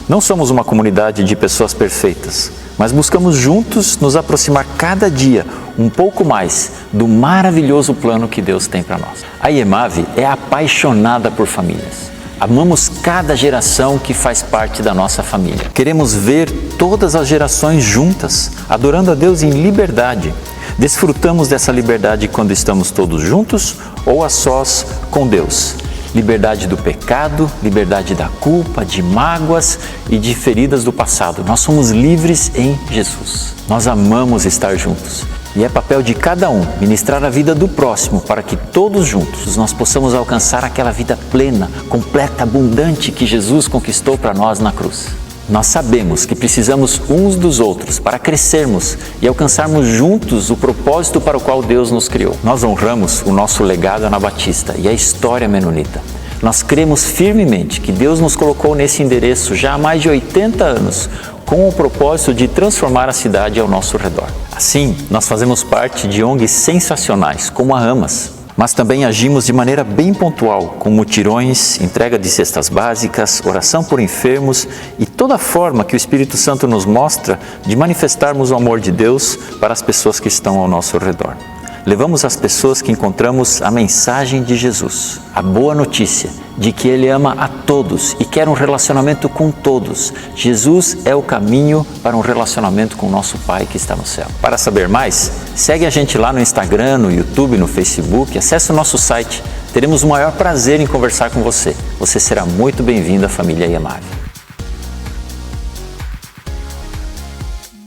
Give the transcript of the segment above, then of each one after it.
Não somos uma comunidade de pessoas perfeitas, mas buscamos juntos nos aproximar cada dia um pouco mais do maravilhoso plano que Deus tem para nós. A IEMAVE é apaixonada por famílias. Amamos cada geração que faz parte da nossa família. Queremos ver todas as gerações juntas, adorando a Deus em liberdade. Desfrutamos dessa liberdade quando estamos todos juntos ou a sós com Deus. Liberdade do pecado, liberdade da culpa, de mágoas e de feridas do passado. Nós somos livres em Jesus. Nós amamos estar juntos. E é papel de cada um ministrar a vida do próximo para que todos juntos nós possamos alcançar aquela vida plena, completa, abundante que Jesus conquistou para nós na cruz. Nós sabemos que precisamos uns dos outros para crescermos e alcançarmos juntos o propósito para o qual Deus nos criou. Nós honramos o nosso legado anabatista e a história menonita. Nós cremos firmemente que Deus nos colocou nesse endereço já há mais de 80 anos, com o propósito de transformar a cidade ao nosso redor. Assim, nós fazemos parte de ONGs sensacionais, como a AMAS, mas também agimos de maneira bem pontual, com mutirões, entrega de cestas básicas, oração por enfermos e toda forma que o Espírito Santo nos mostra de manifestarmos o amor de Deus para as pessoas que estão ao nosso redor. Levamos às pessoas que encontramos a mensagem de Jesus, a boa notícia de que Ele ama a todos e quer um relacionamento com todos. Jesus é o caminho para um relacionamento com o nosso Pai que está no céu. Para saber mais, segue a gente lá no Instagram, no YouTube, no Facebook, acesse o nosso site. Teremos o maior prazer em conversar com você. Você será muito bem-vindo à família IEMAVE.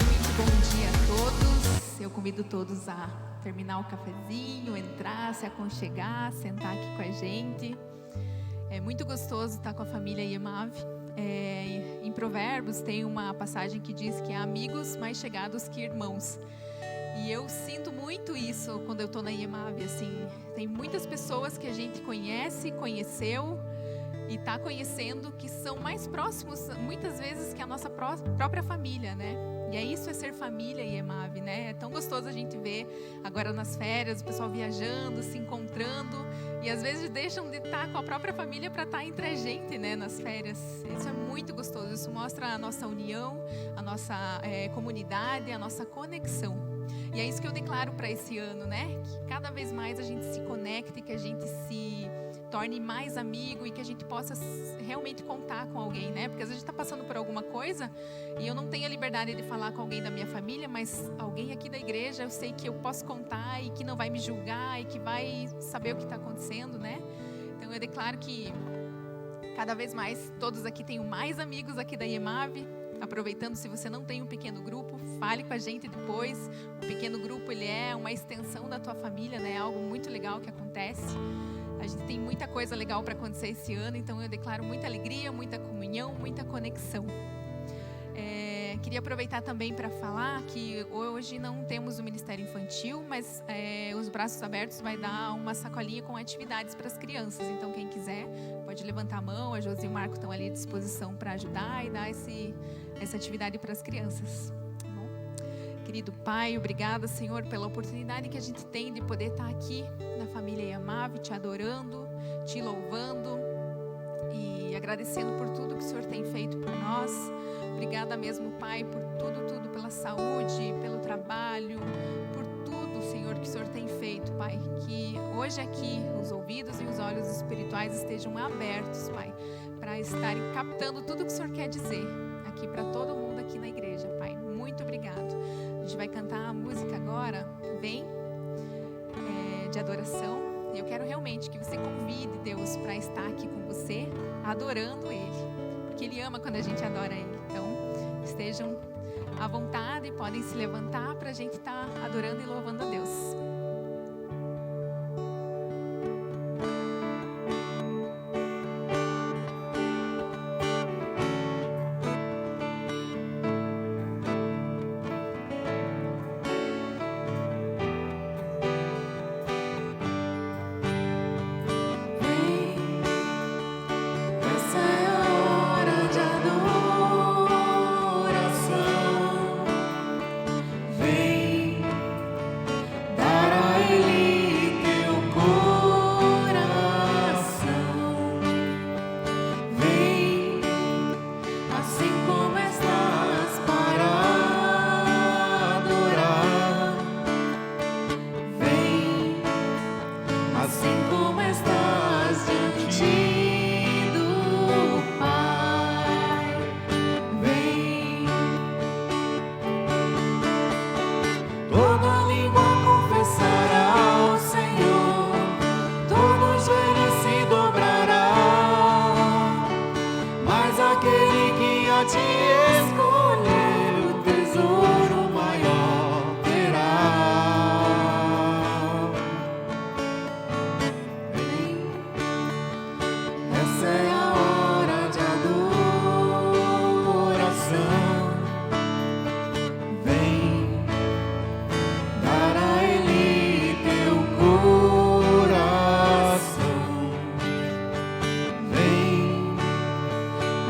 Muito bom dia a todos. Eu convido todos a terminar o cafezinho, entrar, se aconchegar, sentar aqui com a gente. É muito gostoso estar com a família IEMAVE. Em Provérbios tem uma passagem que diz que há amigos mais chegados que irmãos. E eu sinto muito isso quando eu estou na IEMAVE, assim. Tem muitas pessoas que a gente conheceu e está conhecendo que são mais próximos, muitas vezes, que a nossa própria família, né? E é isso, é ser família IEMAVE, né? É tão gostoso a gente ver agora nas férias, o pessoal viajando, se encontrando. E às vezes deixam de estar com a própria família para estar entre a gente, né, nas férias. Isso é muito gostoso, isso mostra a nossa união, a nossa comunidade, a nossa conexão. E é isso que eu declaro para esse ano, né? Que cada vez mais a gente se conecte, que a gente se torne mais amigo e que a gente possa realmente contar com alguém, né? Porque às vezes a gente está passando por alguma coisa e eu não tenho a liberdade de falar com alguém da minha família, mas alguém aqui da igreja eu sei que eu posso contar e que não vai me julgar e que vai saber o que está acontecendo, né? Então eu declaro que cada vez mais todos aqui tenham mais amigos aqui da IEMAVE. Aproveitando, se você não tem um pequeno grupo, fale com a gente depois. O pequeno grupo, ele é uma extensão da tua família, né? É algo muito legal que acontece. A gente tem muita coisa legal para acontecer esse ano, então eu declaro muita alegria, muita comunhão, muita conexão. Queria aproveitar também para falar que hoje não temos o Ministério Infantil, mas os Braços Abertos vai dar uma sacolinha com atividades para as crianças. Então quem quiser pode levantar a mão, a Josi e o Marco estão ali à disposição para ajudar e dar essa atividade para as crianças. Tá bom? Querido Pai, obrigada, Senhor, pela oportunidade que a gente tem de poder estar aqui na família IEMAVE, te adorando, te louvando e agradecendo por tudo que o Senhor tem feito por nós. Obrigada mesmo, Pai, por tudo, pela saúde, pelo trabalho, por tudo, Senhor, que o Senhor tem feito, Pai. Que hoje aqui os ouvidos e os olhos espirituais estejam abertos, Pai, para estarem captando tudo que o Senhor quer dizer aqui para todo mundo aqui na igreja, Pai. Muito obrigado. A gente vai cantar a música agora, Vem, de adoração. E eu quero realmente que você convide Deus para estar aqui com você, adorando Ele. Porque Ele ama quando a gente adora Ele. Então, estejam à vontade e podem se levantar para a gente estar adorando e louvando a Deus. Dar a te escolher, o tesouro maior terá. Essa é a hora de adoração. Vem dar a Ele teu coração. Vem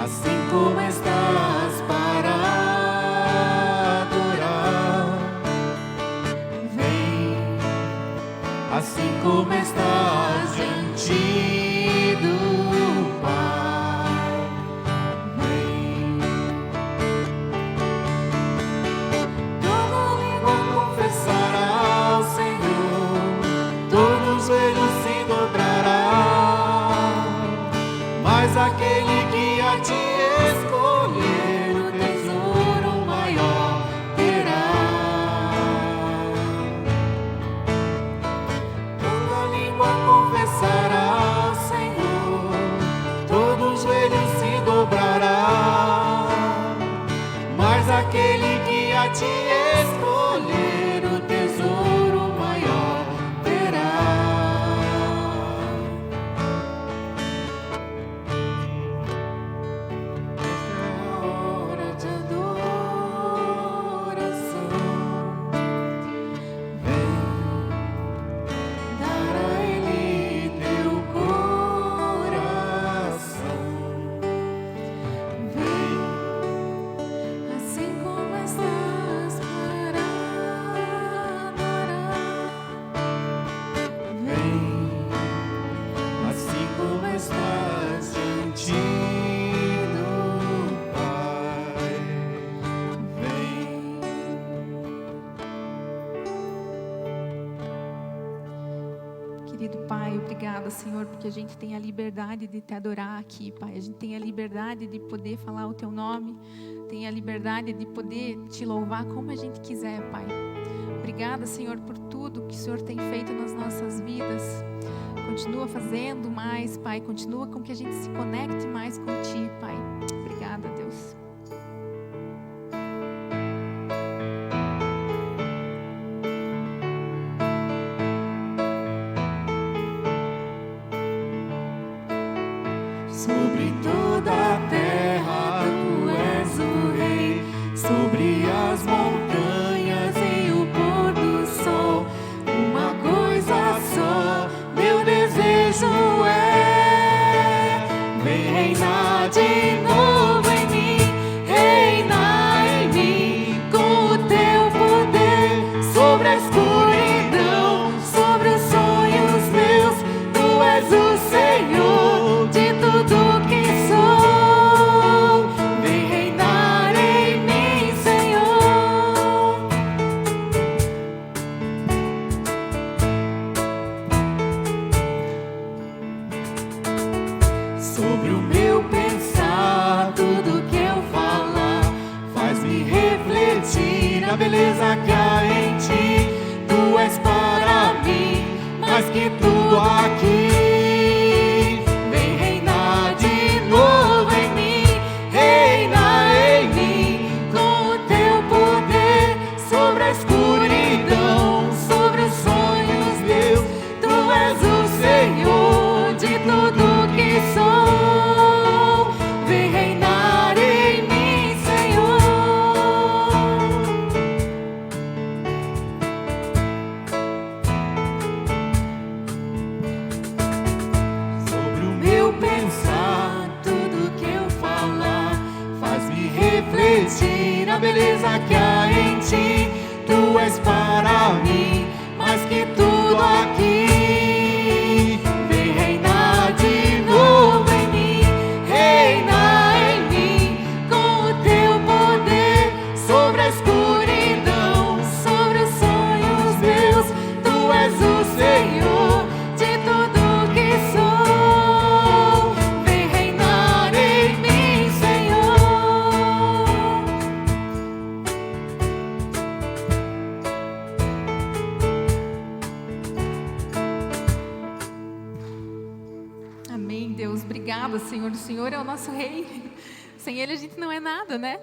assim como estás para adorar. Vem assim como estás diante do Pai. Vem. Toda língua confessará ao Senhor, todo joelho se dobrará, mas aquele que a ti escolher, o tesouro maior terá. Toda língua confessará ao Senhor, todo joelho se dobrará, mas aquele que a ti escolher, o tesouro maior terá. Esta é a hora de adoração. Vem dar a Ele teu coração. Vem assim como estás para adorar. Vem assim como estás diante do Pai. Vem. Querido Pai, obrigada, Senhor, porque a gente tem a liberdade de te adorar aqui, Pai. A gente tem a liberdade de poder falar o Teu nome, tem a liberdade de poder Te louvar como a gente quiser, Pai. Obrigada, Senhor, por tudo que o Senhor tem feito nas nossas vidas. Continua fazendo mais, Pai. Continua com que a gente se conecte mais com Ti, Pai. Obrigada, Deus. Sobre toda a terra tu és o rei, sobre as montanhas e o pôr do sol. Uma coisa só, meu desejo é: vem reinar de novo em mim, reinar em mim com o teu poder sobre a escuridão, sobre os sonhos meus. Tu és o Senhor de tudo que sou. Vem reinar em mim, Senhor. Sobre o meu pensar, tudo que eu falar, faz-me refletir na beleza que há em ti. Tu és para mim mais que tudo aqui. Vem reinar de novo em mim, reinar em mim com o teu poder sobre a escuridão, sobre os sonhos meus. Tu és o Senhor de tudo que sou. Vem reinar em mim, Senhor. Sobre o meu pensar, tudo que eu falar, faz-me refletir na beleza que há em ti. Tu és para mim mais que tudo aqui. Vem reinar de novo em mim, reinar em mim com o teu poder sobre a escuridão, sobre os sonhos meus. Tu és o Senhor de tudo que sou. Vem reinar em mim, Senhor. Amém, Deus. Obrigada, Senhor. O Senhor é o nosso Rei. Sem Ele a gente não é nada, né?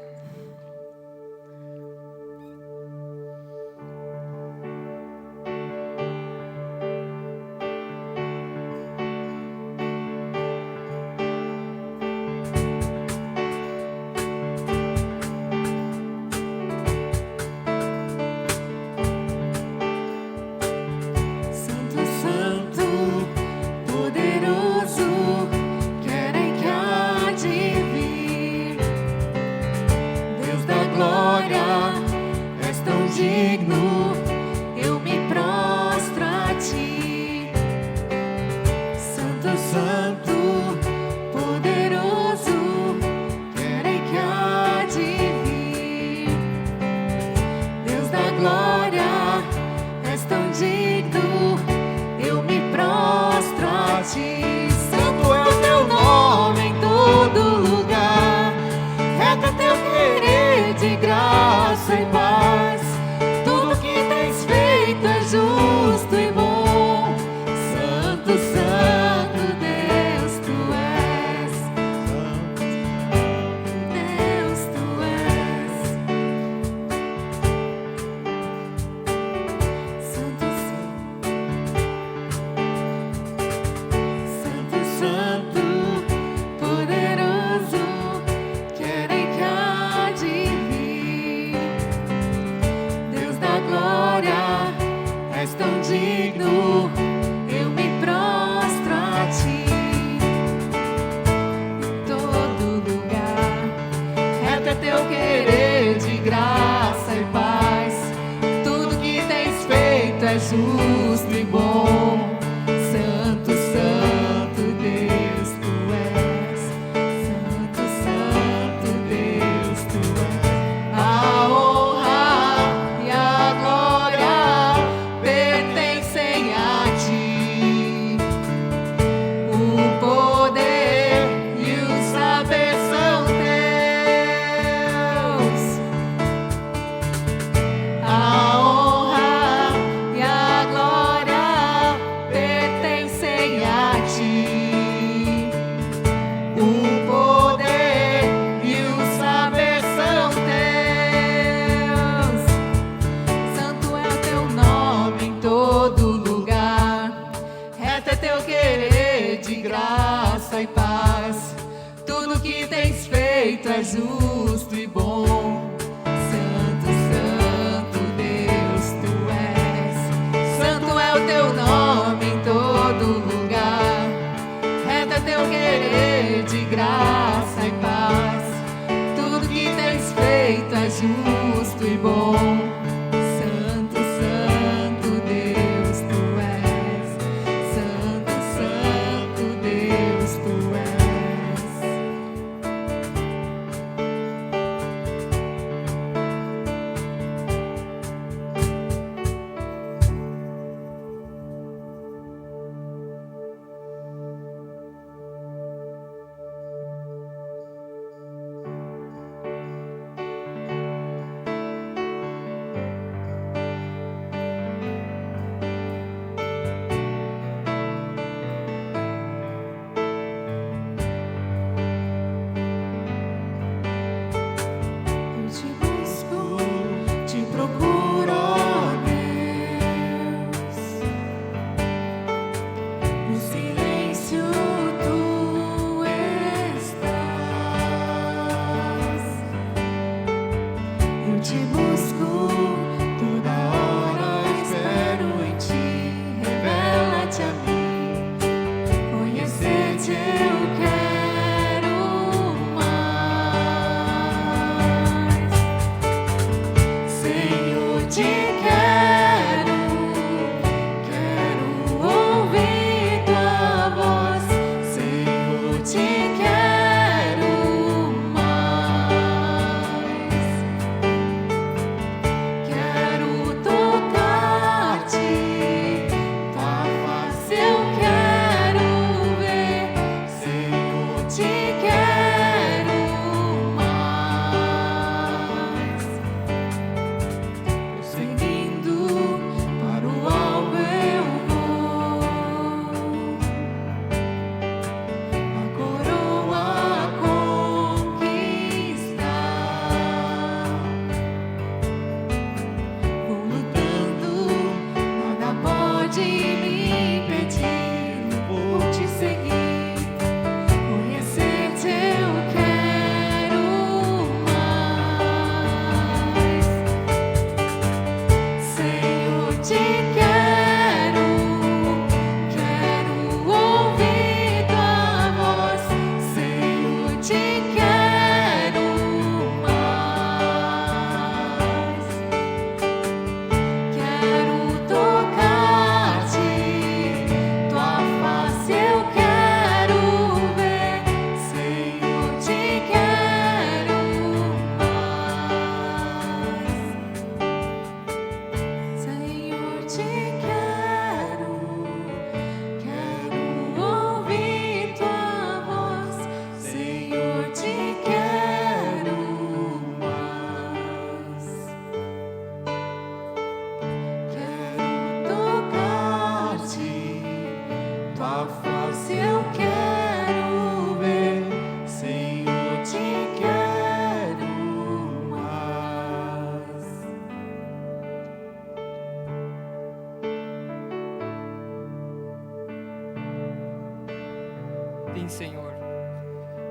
Sim, Senhor,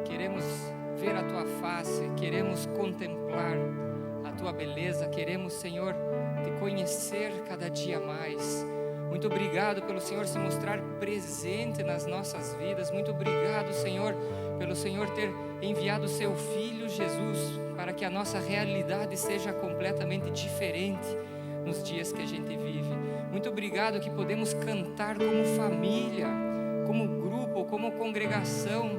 queremos ver a Tua face, queremos contemplar a Tua beleza, queremos, Senhor, Te conhecer cada dia mais. Muito obrigado pelo Senhor se mostrar presente nas nossas vidas. Muito obrigado, Senhor, pelo Senhor ter enviado o Seu Filho Jesus para que a nossa realidade seja completamente diferente nos dias que a gente vive. Muito obrigado que podemos cantar como família, como grupo, como congregação,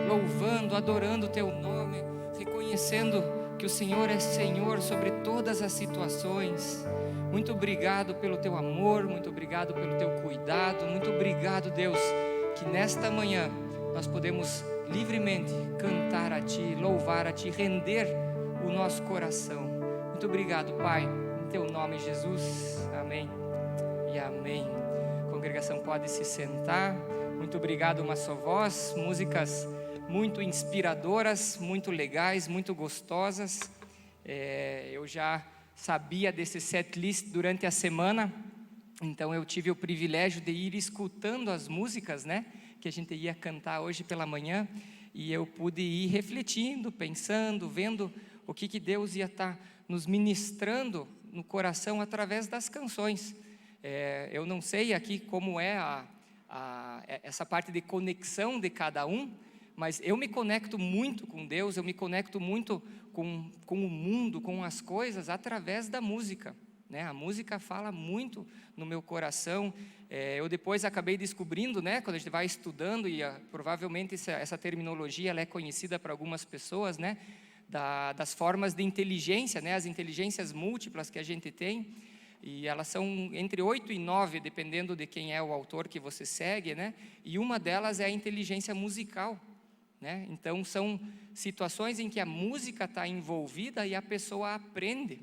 louvando, adorando o Teu nome, reconhecendo que o Senhor é Senhor sobre todas as situações. Muito obrigado pelo Teu amor, muito obrigado pelo Teu cuidado, muito obrigado, Deus, que nesta manhã nós podemos livremente cantar a Ti, louvar a Ti, render o nosso coração. Muito obrigado, Pai, em Teu nome, Jesus. Amém e amém. A congregação pode se sentar. Muito obrigado, Uma Só Voz. Músicas muito inspiradoras, muito legais, muito gostosas. Eu já sabia desse set list durante a semana, então eu tive o privilégio de ir escutando as músicas, né, que a gente ia cantar hoje pela manhã, e eu pude ir refletindo, pensando, vendo o que Deus ia estar nos ministrando no coração através das canções. Eu não sei aqui como é essa parte de conexão de cada um, mas eu me conecto muito com Deus, eu me conecto muito com o mundo, com as coisas, através da música, né? A música fala muito no meu coração. Eu depois acabei descobrindo, né, quando a gente vai estudando, e provavelmente essa terminologia ela é conhecida para algumas pessoas, né, das formas de inteligência, né, as inteligências múltiplas que a gente tem, e elas são entre 8 e 9, dependendo de quem é o autor que você segue, né, e uma delas é a inteligência musical. Né? Então são situações em que a música está envolvida e a pessoa aprende,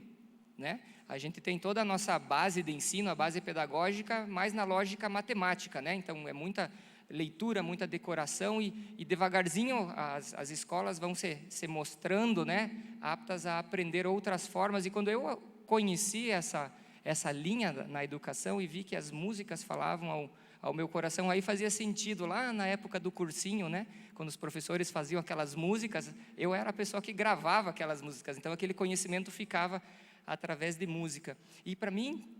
né? A gente tem toda a nossa base de ensino, a base pedagógica, mais na lógica matemática, né? Então é muita leitura, muita decoração, e devagarzinho as escolas vão se mostrando, né, aptas a aprender outras formas. E quando eu conheci essa linha na educação e vi que as músicas falavam ao meu coração, aí fazia sentido. Lá na época do cursinho, né, quando os professores faziam aquelas músicas, eu era a pessoa que gravava aquelas músicas, então aquele conhecimento ficava através de música. E para mim,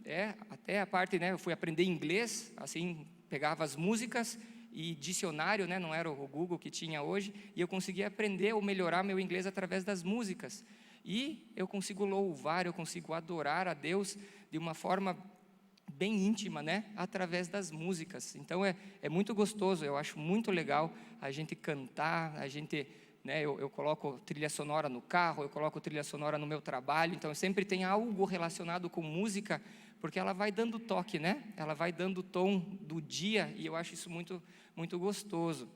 até a parte, né, eu fui aprender inglês, assim, pegava as músicas e dicionário, né, não era o Google que tinha hoje, e eu conseguia aprender ou melhorar meu inglês através das músicas. E eu consigo louvar, eu consigo adorar a Deus de uma forma bem íntima, né, através das músicas. Então é muito gostoso, eu acho muito legal a gente cantar, a gente, né, eu coloco trilha sonora no carro, eu coloco trilha sonora no meu trabalho, então eu sempre tenho algo relacionado com música, porque ela vai dando toque, né, ela vai dando tom do dia, e eu acho isso muito, muito gostoso.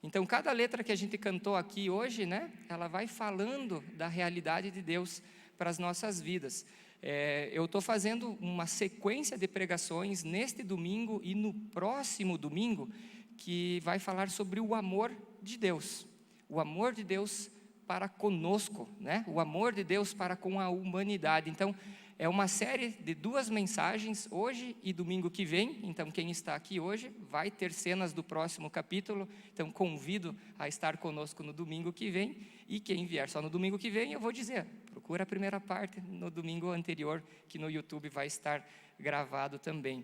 Então cada letra que a gente cantou aqui hoje, né, ela vai falando da realidade de Deus para as nossas vidas. Eu estou fazendo uma sequência de pregações neste domingo e no próximo domingo, que vai falar sobre o amor de Deus para conosco, né? O amor de Deus para com a humanidade. Então é uma série de 2 mensagens, hoje e domingo que vem. Então quem está aqui hoje vai ter cenas do próximo capítulo, então convido a estar conosco no domingo que vem, e quem vier só no domingo que vem, eu vou dizer, procura a primeira parte no domingo anterior, que no YouTube vai estar gravado também.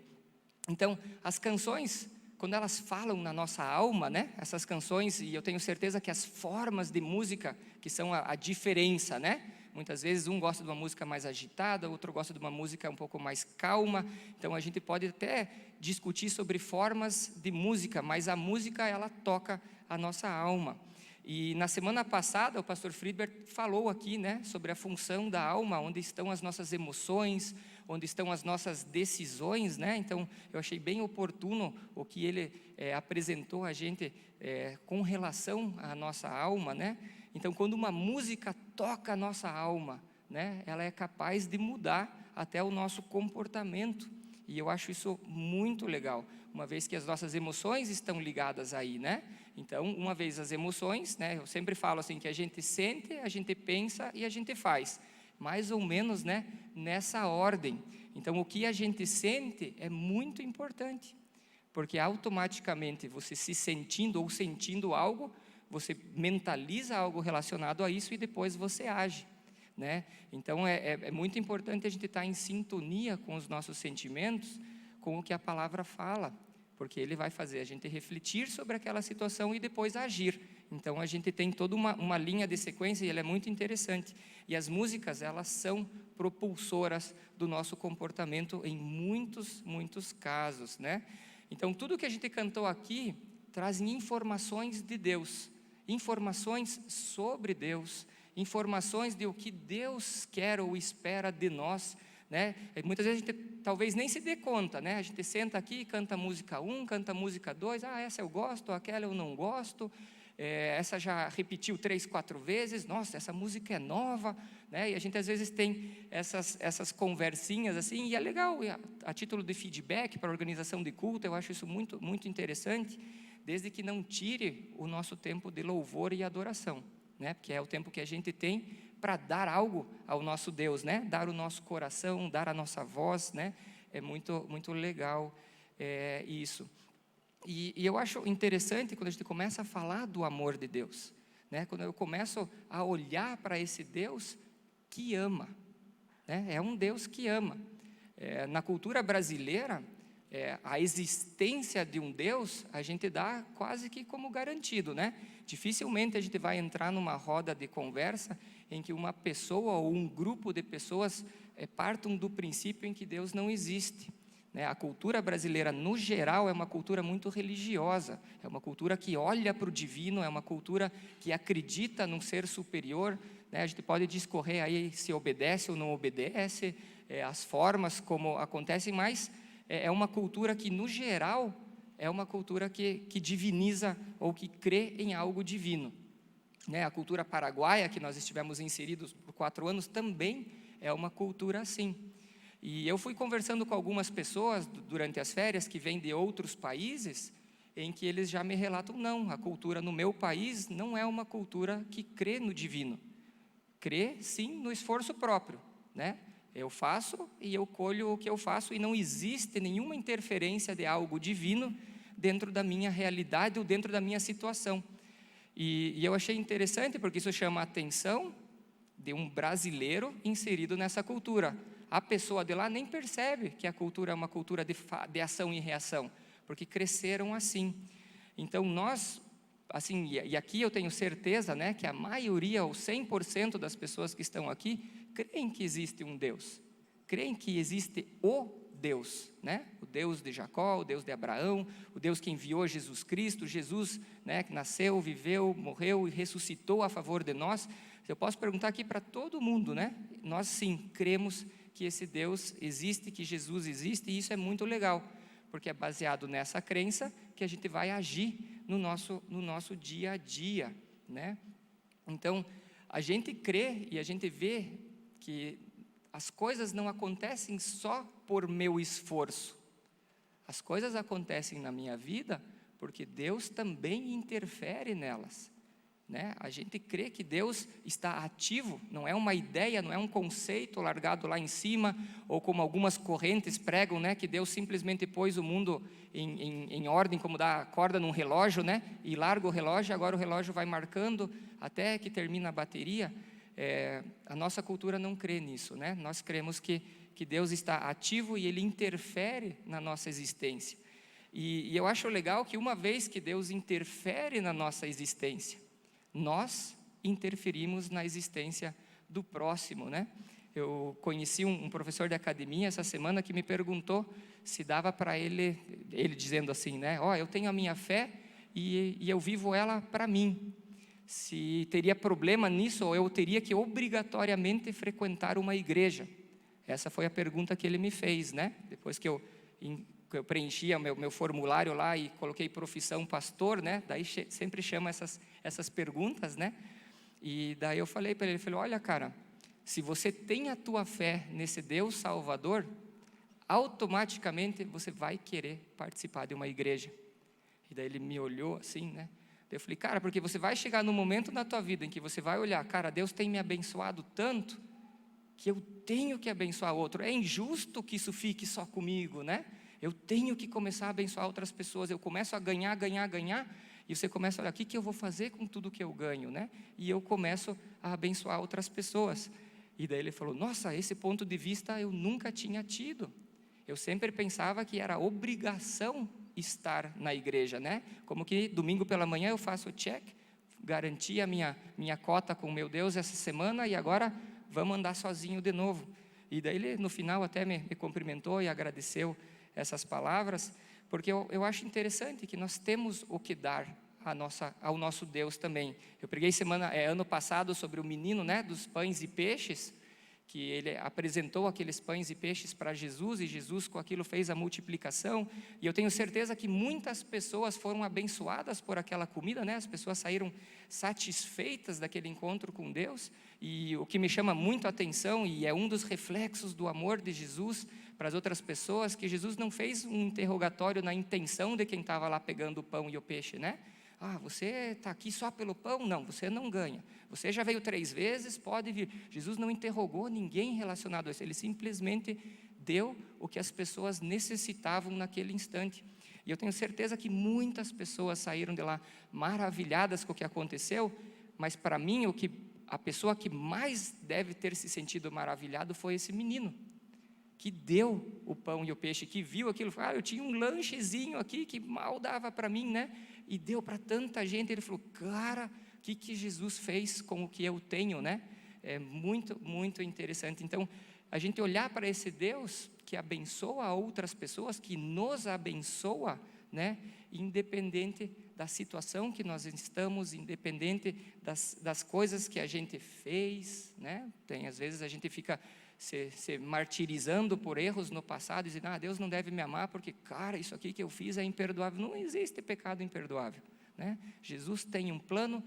Então as canções, quando elas falam na nossa alma, né, essas canções, e eu tenho certeza que as formas de música, que são a diferença, né, muitas vezes um gosta de uma música mais agitada, outro gosta de uma música um pouco mais calma, então a gente pode até discutir sobre formas de música, mas a música, ela toca a nossa alma. E na semana passada o pastor Friedberg falou aqui, né, sobre a função da alma, onde estão as nossas emoções, onde estão as nossas decisões, né? Então eu achei bem oportuno o que ele apresentou a gente com relação à nossa alma, né? Então quando uma música toca a nossa alma, né, ela é capaz de mudar até o nosso comportamento, e eu acho isso muito legal, uma vez que as nossas emoções estão ligadas aí, né? Então, uma vez as emoções, né, eu sempre falo assim, que a gente sente, a gente pensa e a gente faz, mais ou menos, né, nessa ordem. Então, o que a gente sente é muito importante, porque automaticamente você se sentindo ou sentindo algo, você mentaliza algo relacionado a isso e depois você age, né? Então é muito importante a gente estar em sintonia com os nossos sentimentos, com o que a palavra fala, porque ele vai fazer a gente refletir sobre aquela situação e depois agir. Então a gente tem toda uma linha de sequência e ela é muito interessante. E as músicas, elas são propulsoras do nosso comportamento em muitos casos, né? Então tudo que a gente cantou aqui trazem informações de Deus, informações sobre Deus, informações de o que Deus quer ou espera de nós, né? Muitas vezes a gente talvez nem se dê conta, né? A gente senta aqui e canta música 1, canta música 2, essa eu gosto, aquela eu não gosto, essa já repetiu 3, 4 vezes, nossa, essa música é nova, né? E a gente às vezes tem essas conversinhas assim, e é legal, a título de feedback para a organização de culto, eu acho isso muito interessante, desde que não tire o nosso tempo de louvor e adoração, né? Porque é o tempo que a gente tem para dar algo ao nosso Deus, né? Dar o nosso coração, dar a nossa voz, né? É muito legal isso. E eu acho interessante quando a gente começa a falar do amor de Deus, né? Quando eu começo a olhar para esse Deus que ama, né? É um Deus que ama. Na cultura brasileira, a existência de um Deus, a gente dá quase que como garantido, né? Dificilmente a gente vai entrar numa roda de conversa em que uma pessoa ou um grupo de pessoas partam do princípio em que Deus não existe, né? A cultura brasileira, no geral, é uma cultura muito religiosa, é uma cultura que olha para o divino, é uma cultura que acredita num ser superior, né? A gente pode discorrer aí se obedece ou não obedece, as formas como acontecem, mas é uma cultura que, no geral, é uma cultura que diviniza ou que crê em algo divino, né? A cultura paraguaia, que nós estivemos inseridos por 4 anos, também é uma cultura assim. E eu fui conversando com algumas pessoas durante as férias que vêm de outros países, em que eles já me relatam, não, a cultura no meu país não é uma cultura que crê no divino, crê sim no esforço próprio, né? Eu faço e eu colho o que eu faço, e não existe nenhuma interferência de algo divino dentro da minha realidade ou dentro da minha situação. E eu achei interessante, porque isso chama a atenção de um brasileiro inserido nessa cultura. A pessoa de lá nem percebe que a cultura é uma cultura de ação e reação, porque cresceram assim. Então nós, assim, e aqui eu tenho certeza, né, que a maioria, ou 100% das pessoas que estão aqui, creem que existe um Deus, creem que existe o Deus, né? O Deus de Jacó, o Deus de Abraão, o Deus que enviou Jesus Cristo, Jesus, né, que nasceu, viveu, morreu e ressuscitou a favor de nós. Eu posso perguntar aqui para todo mundo, né? Nós sim, cremos que esse Deus existe, que Jesus existe, e isso é muito legal, porque é baseado nessa crença que a gente vai agir no nosso dia a dia, né? Então, a gente crê e a gente vê que as coisas não acontecem só por meu esforço, as coisas acontecem na minha vida porque Deus também interfere nelas, né? A gente crê que Deus está ativo, não é uma ideia, não é um conceito largado lá em cima, ou como algumas correntes pregam, né, que Deus simplesmente pôs o mundo em ordem, como dá a corda num relógio, né, e larga o relógio, agora o relógio vai marcando até que termina a bateria. A nossa cultura não crê nisso, né? Nós cremos que Deus está ativo e Ele interfere na nossa existência, e eu acho legal que uma vez que Deus interfere na nossa existência, nós interferimos na existência do próximo, né? Eu conheci um professor de academia essa semana que me perguntou se dava para ele dizendo assim, né? Eu tenho a minha fé e eu vivo ela para mim, se teria problema nisso, ou eu teria que obrigatoriamente frequentar uma igreja. Essa foi a pergunta que ele me fez, né? Depois que eu preenchia meu formulário lá e coloquei profissão pastor, né? Daí sempre chama essas perguntas, né? E daí eu falei para ele, olha, cara, se você tem a tua fé nesse Deus Salvador, automaticamente você vai querer participar de uma igreja. E daí ele me olhou assim, né? Eu falei, cara, porque você vai chegar num momento na tua vida em que você vai olhar, cara, Deus tem me abençoado tanto que eu tenho que abençoar outro. É injusto que isso fique só comigo, né? Eu tenho que começar a abençoar outras pessoas. Eu começo a ganhar, e você começa a olhar, o que eu vou fazer com tudo que eu ganho, né? E eu começo a abençoar outras pessoas. E daí ele falou, nossa, esse ponto de vista eu nunca tinha tido. Eu sempre pensava que era obrigação estar na igreja, né? Como que domingo pela manhã eu faço o check, garanti a minha cota com meu Deus essa semana, e agora vamos andar sozinho de novo. E daí ele no final até me cumprimentou e agradeceu essas palavras, porque eu acho interessante que nós temos o que dar ao nosso Deus também. Eu preguei ano passado sobre o menino, né, dos pães e peixes, que ele apresentou aqueles pães e peixes para Jesus, e Jesus com aquilo fez a multiplicação, e eu tenho certeza que muitas pessoas foram abençoadas por aquela comida, né? As pessoas saíram satisfeitas daquele encontro com Deus. E o que me chama muito a atenção, e é um dos reflexos do amor de Jesus para as outras pessoas, que Jesus não fez um interrogatório na intenção de quem estava lá pegando o pão e o peixe, né? Você está aqui só pelo pão? Não, você não ganha. Você já veio 3 vezes, pode vir. Jesus não interrogou ninguém relacionado a isso, ele simplesmente deu o que as pessoas necessitavam naquele instante. E eu tenho certeza que muitas pessoas saíram de lá maravilhadas com o que aconteceu, mas para mim, a pessoa que mais deve ter se sentido maravilhado foi esse menino, que deu o pão e o peixe, que viu aquilo, eu tinha um lanchezinho aqui que mal dava para mim, né? E deu para tanta gente. Ele falou, cara, o que Jesus fez com o que eu tenho, né? É muito, muito interessante. Então, a gente olhar para esse Deus que abençoa outras pessoas, que nos abençoa, né? Independente da situação que nós estamos, independente das coisas que a gente fez, né? Às vezes a gente fica se martirizando por erros no passado, dizendo, Deus não deve me amar porque, cara, isso aqui que eu fiz é imperdoável. Não existe pecado imperdoável, né? Jesus tem um plano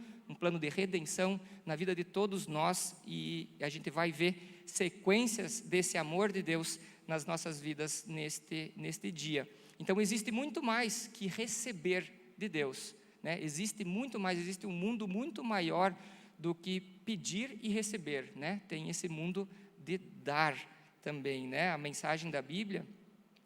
de redenção na vida de todos nós, e a gente vai ver sequências desse amor de Deus nas nossas vidas neste dia. Então existe muito mais que receber de Deus, né? Existe muito mais, existe um mundo muito maior do que pedir e receber, né? Tem esse mundo de dar também, né? A mensagem da Bíblia,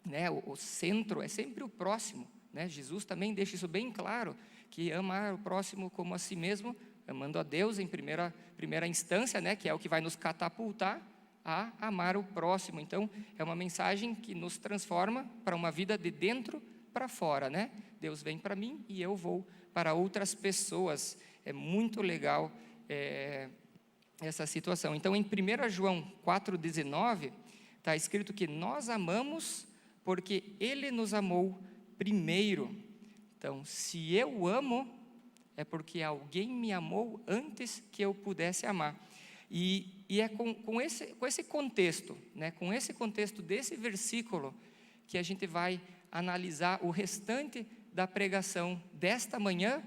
né? O centro é sempre o próximo, né? Jesus também deixa isso bem claro, que amar o próximo como a si mesmo, amando a Deus em primeira instância, né? Que é o que vai nos catapultar a amar o próximo. Então é uma mensagem que nos transforma para uma vida de dentro para fora, né? Deus vem para mim e eu vou para outras pessoas. É muito legal essa situação. Então, em 1 João 4,19, está escrito que nós amamos porque Ele nos amou primeiro. Então, se eu amo, é porque alguém me amou antes que eu pudesse amar. E é com esse contexto, né, com esse contexto desse versículo, que a gente vai analisar o restante da pregação desta manhã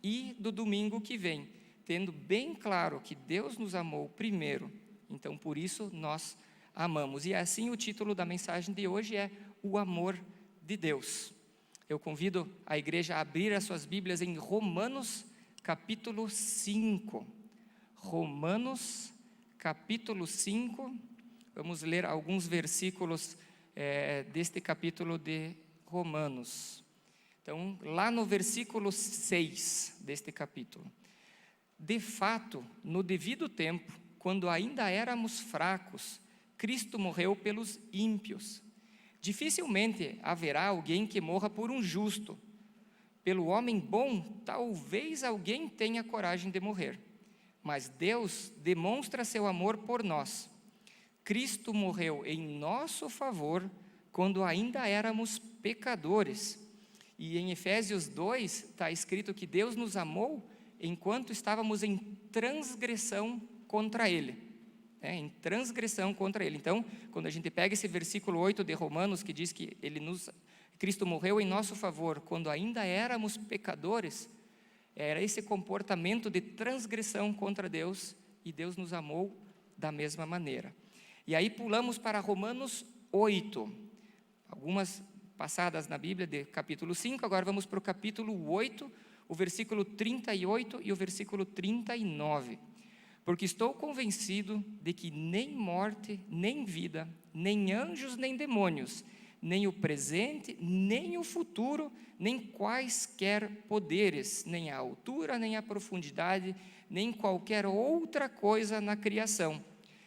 e do domingo que vem, tendo bem claro que Deus nos amou primeiro, então por isso nós amamos. E assim o título da mensagem de hoje é o amor de Deus. Eu convido a igreja a abrir as suas Bíblias em Romanos capítulo 5. Romanos capítulo 5, vamos ler alguns versículos deste capítulo de Romanos. Então, lá no versículo 6 deste capítulo: de fato, no devido tempo, quando ainda éramos fracos, Cristo morreu pelos ímpios. Dificilmente haverá alguém que morra por um justo. Pelo homem bom, talvez alguém tenha coragem de morrer. Mas Deus demonstra seu amor por nós. Cristo morreu em nosso favor quando ainda éramos pecadores. E em Efésios 2 está escrito que Deus nos amou enquanto estávamos em transgressão contra Ele, em transgressão contra Ele. Então, quando a gente pega esse versículo 8 de Romanos, que diz que Cristo morreu em nosso favor, quando ainda éramos pecadores, era esse comportamento de transgressão contra Deus, e Deus nos amou da mesma maneira. E aí pulamos para Romanos 8, algumas passadas na Bíblia de capítulo 5, agora vamos para o capítulo 8, o versículo 38 e o versículo 39. Porque estou convencido de que nem morte, nem vida, nem anjos, nem demônios, nem o presente, nem o futuro, nem quaisquer poderes, nem a altura, nem a profundidade, nem qualquer outra coisa na criação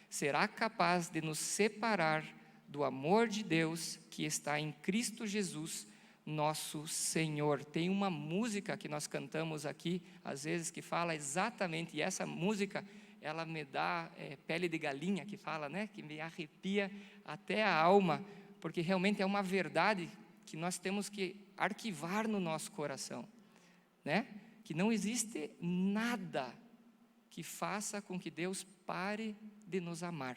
será capaz de nos separar do amor de Deus que está em Cristo Jesus, nosso Senhor. Tem uma música que nós cantamos aqui, às vezes, que fala exatamente, e essa música, ela me dá pele de galinha, que fala, né? Que me arrepia até a alma, porque realmente é uma verdade que nós temos que arquivar no nosso coração, né? Que não existe nada que faça com que Deus pare de nos amar.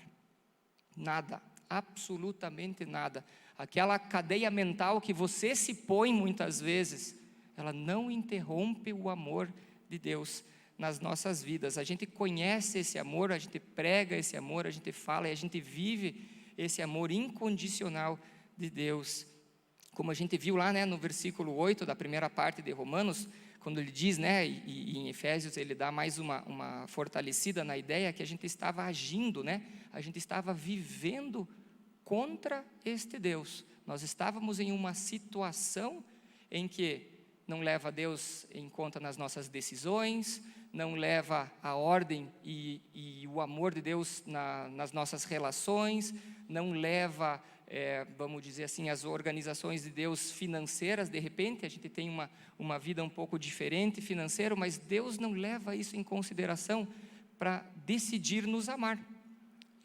Nada, absolutamente nada. Aquela cadeia mental que você se põe muitas vezes, ela não interrompe o amor de Deus nas nossas vidas. A gente conhece esse amor, a gente prega esse amor, a gente fala e a gente vive esse amor incondicional de Deus. Como a gente viu lá, né, no versículo 8 da primeira parte de Romanos, quando ele diz, né, e em Efésios ele dá mais uma fortalecida na ideia que a gente estava agindo, né, a gente estava vivendo contra este Deus. Nós estávamos em uma situação em que não leva Deus em conta nas nossas decisões, não leva a ordem e o amor de Deus nas nossas relações, não leva, vamos dizer assim, as organizações de Deus financeiras. De repente a gente tem uma vida um pouco diferente financeira, mas Deus não leva isso em consideração para decidir nos amar.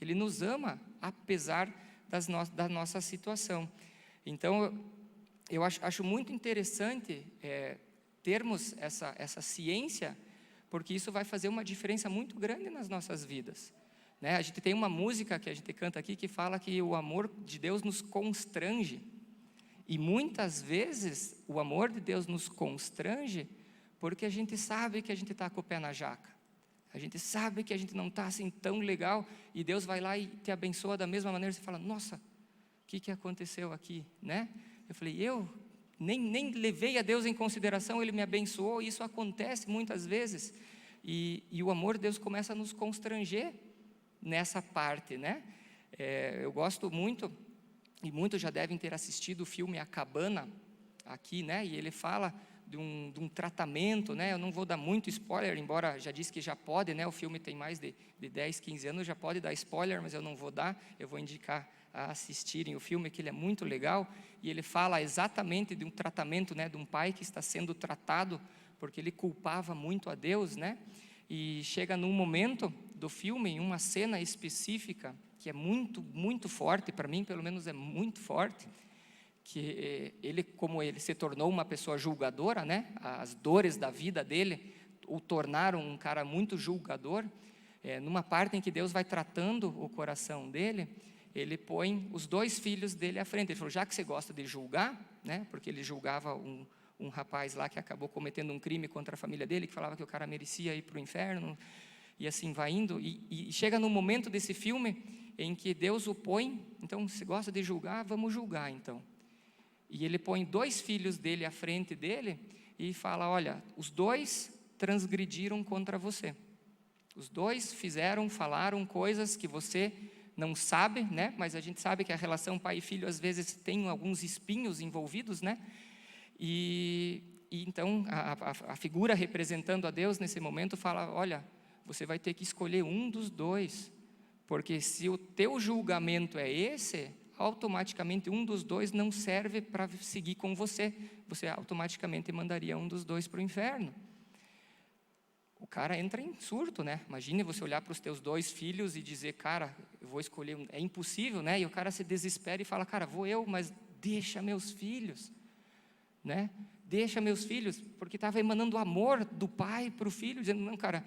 Ele nos ama apesar da nossa situação. Então eu acho muito interessante termos essa ciência, porque isso vai fazer uma diferença muito grande nas nossas vidas, né? A gente tem uma música que a gente canta aqui que fala que o amor de Deus nos constrange, e muitas vezes o amor de Deus nos constrange porque a gente sabe que a gente está com o pé na jaca, a gente sabe que a gente não está assim tão legal, e Deus vai lá e te abençoa da mesma maneira. Você fala, nossa, o que aconteceu aqui, né? Eu falei, eu nem levei a Deus em consideração, Ele me abençoou. Isso acontece muitas vezes, e o amor de Deus começa a nos constranger nessa parte, né? Eu gosto muito, e muitos já devem ter assistido o filme A Cabana, aqui, né? E ele fala de um tratamento, né? Eu não vou dar muito spoiler, embora já disse que já pode, né? O filme tem mais de 10, 15 anos, já pode dar spoiler, mas eu não vou dar, eu vou indicar a assistirem o filme, que ele é muito legal, e ele fala exatamente de um tratamento, né, de um pai que está sendo tratado, porque ele culpava muito a Deus, né, e chega num momento do filme, em uma cena específica, que é muito, muito forte, para mim pelo menos é muito forte, que ele, como ele se tornou uma pessoa julgadora, né, as dores da vida dele o tornaram um cara muito julgador, numa parte em que Deus vai tratando o coração dele, ele põe os 2 filhos dele à frente. Ele falou, já que você gosta de julgar, né, porque ele julgava um rapaz lá que acabou cometendo um crime contra a família dele, que falava que o cara merecia ir para o inferno, e assim vai indo, e chega no momento desse filme em que Deus o põe, então, se gosta de julgar, vamos julgar então. E ele põe 2 filhos dele à frente dele, e fala, olha, os 2 transgrediram contra você, os 2 falaram coisas que você não sabe, né? Mas a gente sabe que a relação pai e filho às vezes tem alguns espinhos envolvidos, né? E então a figura representando a Deus nesse momento fala, olha, você vai ter que escolher um dos 2, porque se o teu julgamento é esse, automaticamente um dos 2 não serve para seguir com você automaticamente mandaria um dos 2 para o inferno. O cara entra em surto, né? Imagine você olhar para os teus 2 filhos e dizer, cara, eu vou escolher, é impossível, né? E o cara se desespera e fala, cara, vou eu, mas deixa meus filhos, né? Deixa meus filhos, porque estava emanando amor do pai para o filho, dizendo, não, cara,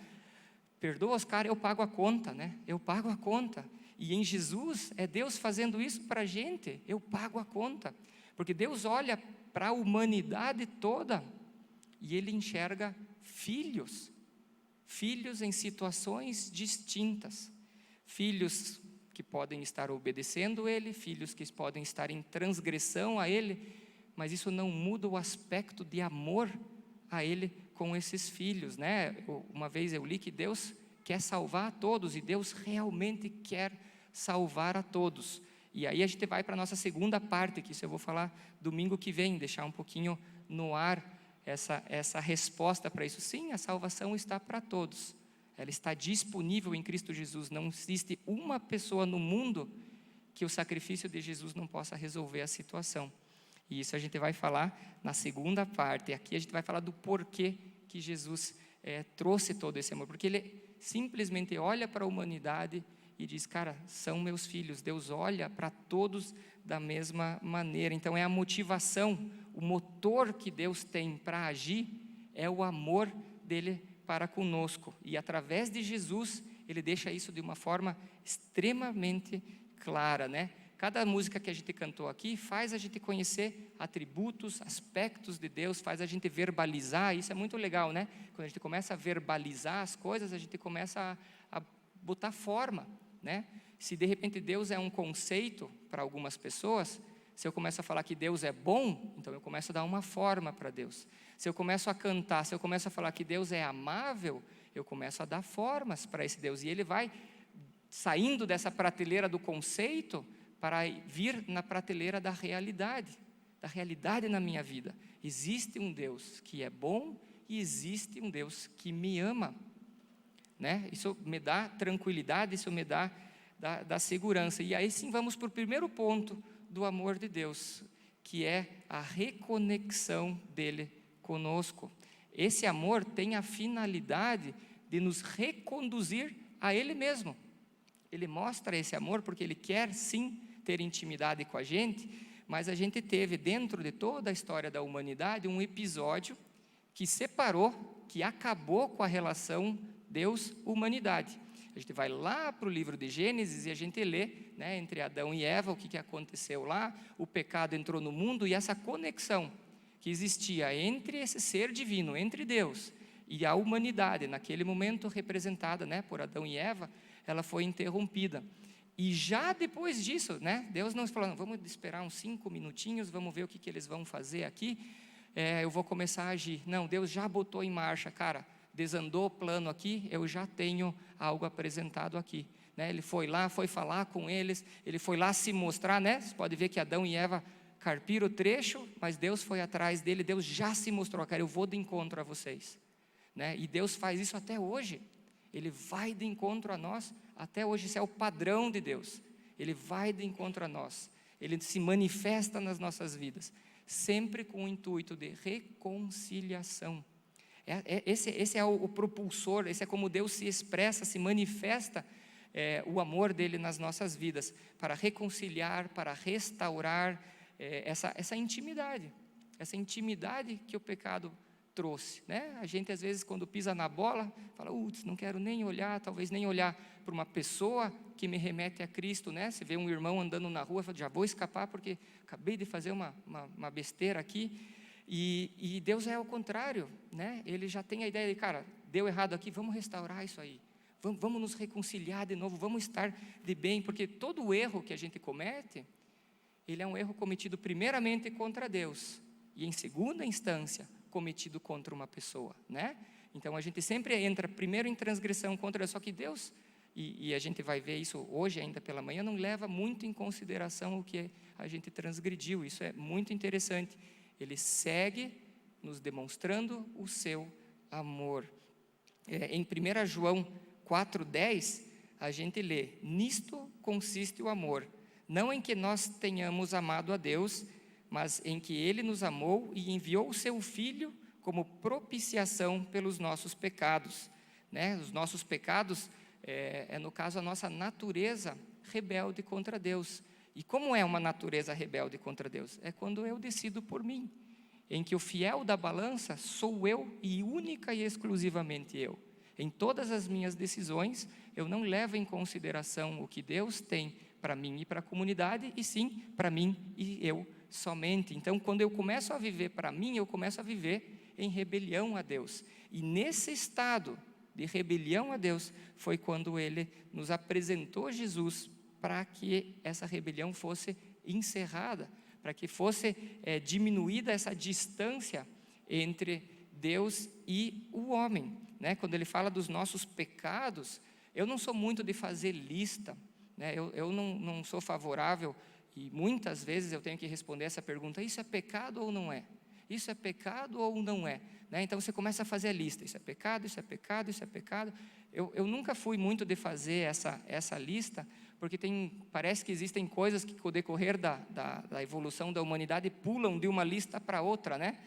perdoa os caras, eu pago a conta, né? Eu pago a conta. E em Jesus, é Deus fazendo isso para a gente, eu pago a conta. Porque Deus olha para a humanidade toda e Ele enxerga filhos em situações distintas, filhos que podem estar obedecendo Ele, filhos que podem estar em transgressão a Ele, mas isso não muda o aspecto de amor a Ele com esses filhos, né? Uma vez eu li que Deus quer salvar a todos, e Deus realmente quer salvar a todos, E aí a gente vai para a nossa segunda parte, que isso eu vou falar domingo que vem, deixar um pouquinho no ar essa resposta para isso. Sim, a salvação está para todos. Ela está disponível em Cristo Jesus. Não existe uma pessoa no mundo que o sacrifício de Jesus não possa resolver a situação. E isso a gente vai falar na segunda parte. Aqui a gente vai falar do porquê que Jesus trouxe todo esse amor. Porque Ele simplesmente olha para a humanidade e diz, cara, são meus filhos. Deus olha para todos da mesma maneira. Então é a motivação, o motor que Deus tem para agir é o amor dele para conosco. E através de Jesus, Ele deixa isso de uma forma extremamente clara, né? Cada música que a gente cantou aqui faz a gente conhecer atributos, aspectos de Deus, faz a gente verbalizar. Isso é muito legal, né? Quando a gente começa a verbalizar as coisas, a gente começa a botar forma, né? Se de repente Deus é um conceito para algumas pessoas, se eu começo a falar que Deus é bom, então eu começo a dar uma forma para Deus. Se eu começo a cantar, se eu começo a falar que Deus é amável, eu começo a dar formas para esse Deus. E Ele vai saindo dessa prateleira do conceito para vir na prateleira da realidade na minha vida. Existe um Deus que é bom e existe um Deus que me ama, né? Isso me dá tranquilidade, isso me dá segurança. E aí sim vamos para o primeiro ponto do amor de Deus, que é a reconexão dele conosco. Esse amor tem a finalidade de nos reconduzir a Ele mesmo. Ele mostra esse amor porque Ele quer sim ter intimidade com a gente, mas a gente teve dentro de toda a história da humanidade um episódio que separou, que acabou com a relação Deus-humanidade. A gente vai lá para o livro de Gênesis e a gente lê, né, entre Adão e Eva, o que aconteceu lá, o pecado entrou no mundo e essa conexão que existia entre esse ser divino, entre Deus e a humanidade, naquele momento representada, né, por Adão e Eva, ela foi interrompida. E já depois disso, né, Deus não falou, vamos esperar uns 5 minutinhos, vamos ver o que eles vão fazer aqui, eu vou começar a agir. Não, Deus já botou em marcha, cara, desandou o plano aqui, eu já tenho algo apresentado aqui, né? Ele foi lá, foi falar com eles, ele foi lá se mostrar, né? Você pode ver que Adão e Eva carpiram o trecho, mas Deus foi atrás dele, Deus já se mostrou, cara, eu vou de encontro a vocês, né? E Deus faz isso até hoje, Ele vai de encontro a nós, até hoje isso é o padrão de Deus, Ele vai de encontro a nós, Ele se manifesta nas nossas vidas, sempre com o intuito de reconciliação. Esse é o propulsor, esse é como Deus se expressa, se manifesta o amor dele nas nossas vidas, para reconciliar, para restaurar essa intimidade que o pecado trouxe, né? A gente às vezes quando pisa na bola, fala, não quero nem olhar, talvez nem olhar para uma pessoa que me remete a Cristo, né? Você vê um irmão andando na rua, fala, já vou escapar porque acabei de fazer uma besteira aqui. E Deus é o contrário, né? Ele já tem a ideia de, cara, deu errado aqui, vamos restaurar isso aí, vamos nos reconciliar de novo, vamos estar de bem, porque todo o erro que a gente comete, ele é um erro cometido primeiramente contra Deus, e em segunda instância, cometido contra uma pessoa, né? Então a gente sempre entra primeiro em transgressão contra Deus, só que Deus, e a gente vai ver isso hoje ainda pela manhã, não leva muito em consideração o que a gente transgrediu, isso é muito interessante. Ele segue nos demonstrando o seu amor. Em 1 João 4,10, a gente lê, nisto consiste o amor, não em que nós tenhamos amado a Deus, mas em que Ele nos amou e enviou o seu Filho como propiciação pelos nossos pecados, né? Os nossos pecados, no caso, a nossa natureza rebelde contra Deus. E como é uma natureza rebelde contra Deus? É quando eu decido por mim, em que o fiel da balança sou eu e única e exclusivamente eu. Em todas as minhas decisões, eu não levo em consideração o que Deus tem para mim e para a comunidade, e sim para mim e eu somente. Então, quando eu começo a viver para mim, eu começo a viver em rebelião a Deus. E nesse estado de rebelião a Deus, foi quando Ele nos apresentou Jesus, para que essa rebelião fosse encerrada, para que fosse diminuída essa distância entre Deus e o homem, né? Quando ele fala dos nossos pecados, eu não sou muito de fazer lista, né? Eu não sou favorável, e muitas vezes eu tenho que responder essa pergunta: isso é pecado ou não é? Isso é pecado ou não é? Né? Então você começa a fazer a lista: isso é pecado, isso é pecado, isso é pecado. Eu nunca fui muito de fazer essa lista, porque parece que existem coisas que, com o decorrer da evolução da humanidade, pulam de uma lista para outra, né?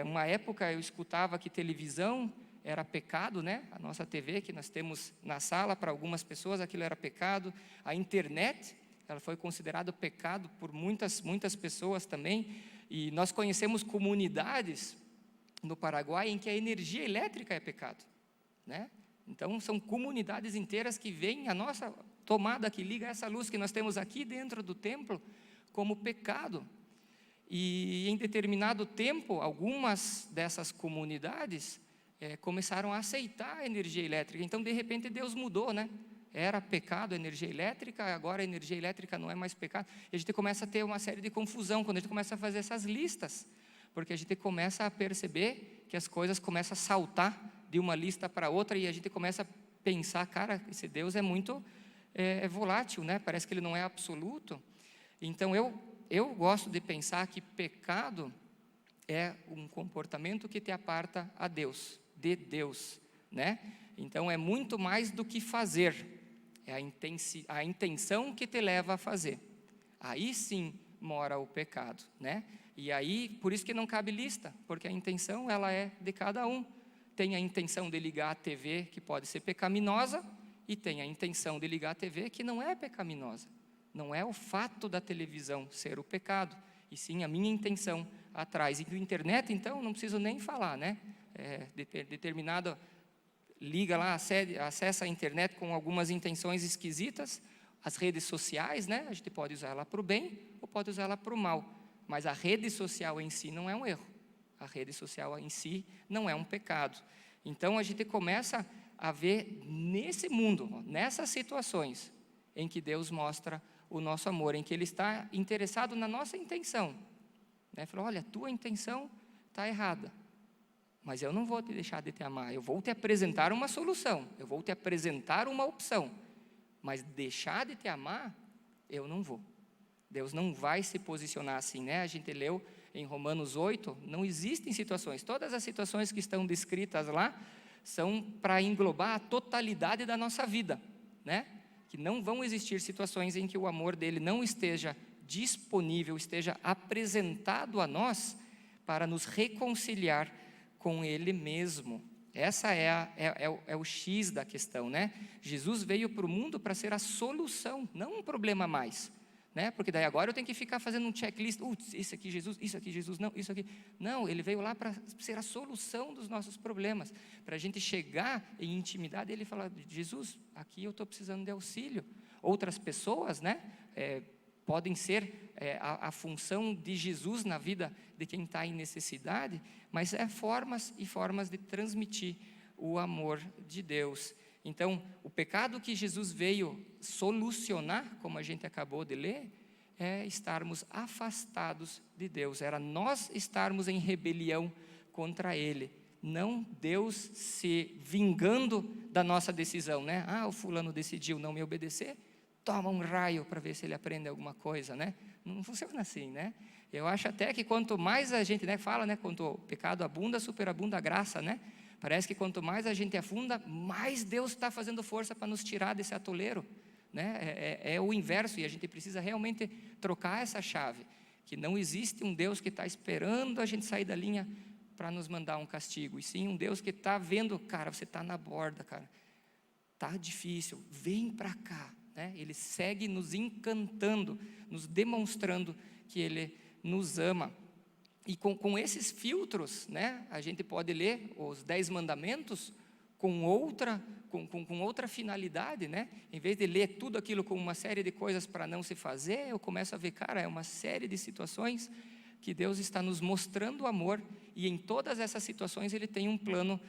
Uma época eu escutava que televisão era pecado, né? A nossa TV que nós temos na sala, para algumas pessoas aquilo era pecado. A internet, ela foi considerada pecado por muitas pessoas também. E nós conhecemos comunidades no Paraguai em que a energia elétrica é pecado, né? Então são comunidades inteiras que veem a nossa tomada que liga essa luz que nós temos aqui dentro do templo como pecado. E em determinado tempo, algumas dessas comunidades começaram a aceitar a energia elétrica. Então, de repente, Deus mudou, né? Era pecado a energia elétrica, agora a energia elétrica não é mais pecado. E a gente começa a ter uma série de confusão quando a gente começa a fazer essas listas, porque a gente começa a perceber que as coisas começam a saltar de uma lista para outra, e a gente começa a pensar: cara, esse Deus é muito volátil, né? Parece que ele não é absoluto. Então eu gosto de pensar que pecado é um comportamento que te aparta de Deus, né? Então é muito mais do que fazer, é a intenção que te leva a fazer. Aí sim mora o pecado, né? E aí, por isso que não cabe lista, porque a intenção, ela é de cada um. Tem a intenção de ligar a TV, que pode ser pecaminosa, e tem a intenção de ligar a TV, que não é pecaminosa. Não é o fato da televisão ser o pecado, e sim a minha intenção atrás. E do internet, então, não preciso nem falar, né? Determinado, liga lá, acessa a internet com algumas intenções esquisitas. As redes sociais, né? A gente pode usar ela para o bem ou pode usar ela para o mal. Mas a rede social em si não é um erro. A rede social em si não é um pecado. Então a gente começa a ver nesse mundo, nessas situações, em que Deus mostra o nosso amor, em que Ele está interessado na nossa intenção, né? Falou: olha, a tua intenção está errada, mas eu não vou te deixar de te amar, eu vou te apresentar uma solução, eu vou te apresentar uma opção, mas deixar de te amar, eu não vou. Deus não vai se posicionar assim, né? A gente leu em Romanos 8, não existem situações, todas as situações que estão descritas lá, são para englobar a totalidade da nossa vida, né? Que não vão existir situações em que o amor dele não esteja disponível, esteja apresentado a nós, para nos reconciliar com ele mesmo. Essa é o X da questão, né? Jesus veio para o mundo para ser a solução, não um problema mais, né? Porque daí agora eu tenho que ficar fazendo um checklist: isso aqui Jesus, não, isso aqui. Não, ele veio lá para ser a solução dos nossos problemas, para a gente chegar em intimidade e ele falar: Jesus, aqui eu estou precisando de auxílio. Outras pessoas, né? Podem ser a função de Jesus na vida de quem está em necessidade, mas formas e formas de transmitir o amor de Deus. Então, o pecado que Jesus veio solucionar, como a gente acabou de ler, é estarmos afastados de Deus. Era nós estarmos em rebelião contra Ele, não Deus se vingando da nossa decisão, né? O fulano decidiu não me obedecer, toma um raio para ver se ele aprende alguma coisa, né? Não funciona assim, né? Eu acho até que quanto mais a gente, né, fala, né, quanto o pecado abunda, superabunda a graça, né? Parece que quanto mais a gente afunda, mais Deus está fazendo força para nos tirar desse atoleiro, né? É o inverso, e a gente precisa realmente trocar essa chave, que não existe um Deus que está esperando a gente sair da linha para nos mandar um castigo, e sim um Deus que está vendo: cara, você está na borda, cara, está difícil, vem para cá, né? Ele segue nos encantando, nos demonstrando que Ele nos ama. E com esses filtros, né, a gente pode ler os 10 mandamentos com outra finalidade, né? Em vez de ler tudo aquilo com uma série de coisas para não se fazer, eu começo a ver, cara, é uma série de situações que Deus está nos mostrando o amor, e em todas essas situações Ele tem um plano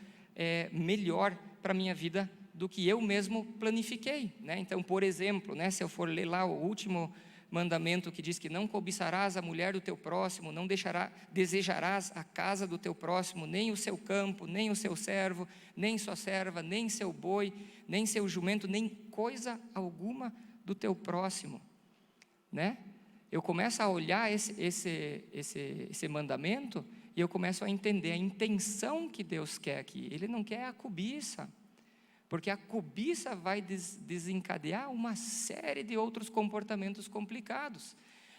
melhor para a minha vida do que eu mesmo planifiquei, né? Então, por exemplo, né, se eu for ler lá o último mandamento que diz que não cobiçarás a mulher do teu próximo, não desejarás a casa do teu próximo, nem o seu campo, nem o seu servo, nem sua serva, nem seu boi, nem seu jumento, nem coisa alguma do teu próximo, né? Eu começo a olhar esse mandamento e eu começo a entender a intenção que Deus quer aqui. Ele não quer a cobiça, porque a cobiça vai desencadear uma série de outros comportamentos complicados.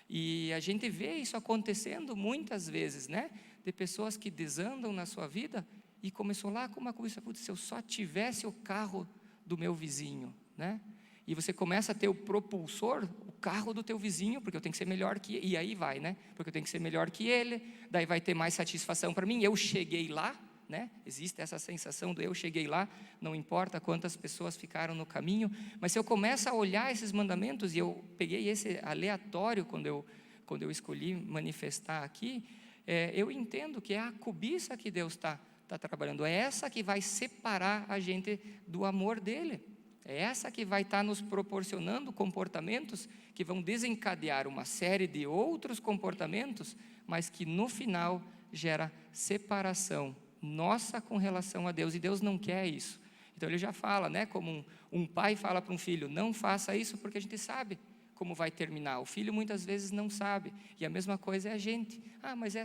E a gente vê isso acontecendo muitas vezes, né? De pessoas que desandam na sua vida e começou lá com uma cobiça: putz, se eu só tivesse o carro do meu vizinho, né? E você começa a ter o propulsor, o carro do teu vizinho, porque eu tenho que ser melhor que ele, e aí vai, né? Porque eu tenho que ser melhor que ele, daí vai ter mais satisfação para mim, eu cheguei lá, né? Existe essa sensação do eu cheguei lá, não importa quantas pessoas ficaram no caminho, mas se eu começo a olhar esses mandamentos, e eu peguei esse aleatório quando eu escolhi manifestar aqui, eu entendo que é a cobiça que Deus está trabalhando, é essa que vai separar a gente do amor dele. É essa que vai estar nos proporcionando comportamentos que vão desencadear uma série de outros comportamentos, mas que no final gera separação nossa com relação a Deus, e Deus não quer isso. Então ele já fala, né, como um pai fala para um filho: não faça isso, porque a gente sabe como vai terminar. O filho muitas vezes não sabe, e a mesma coisa é a gente. Mas é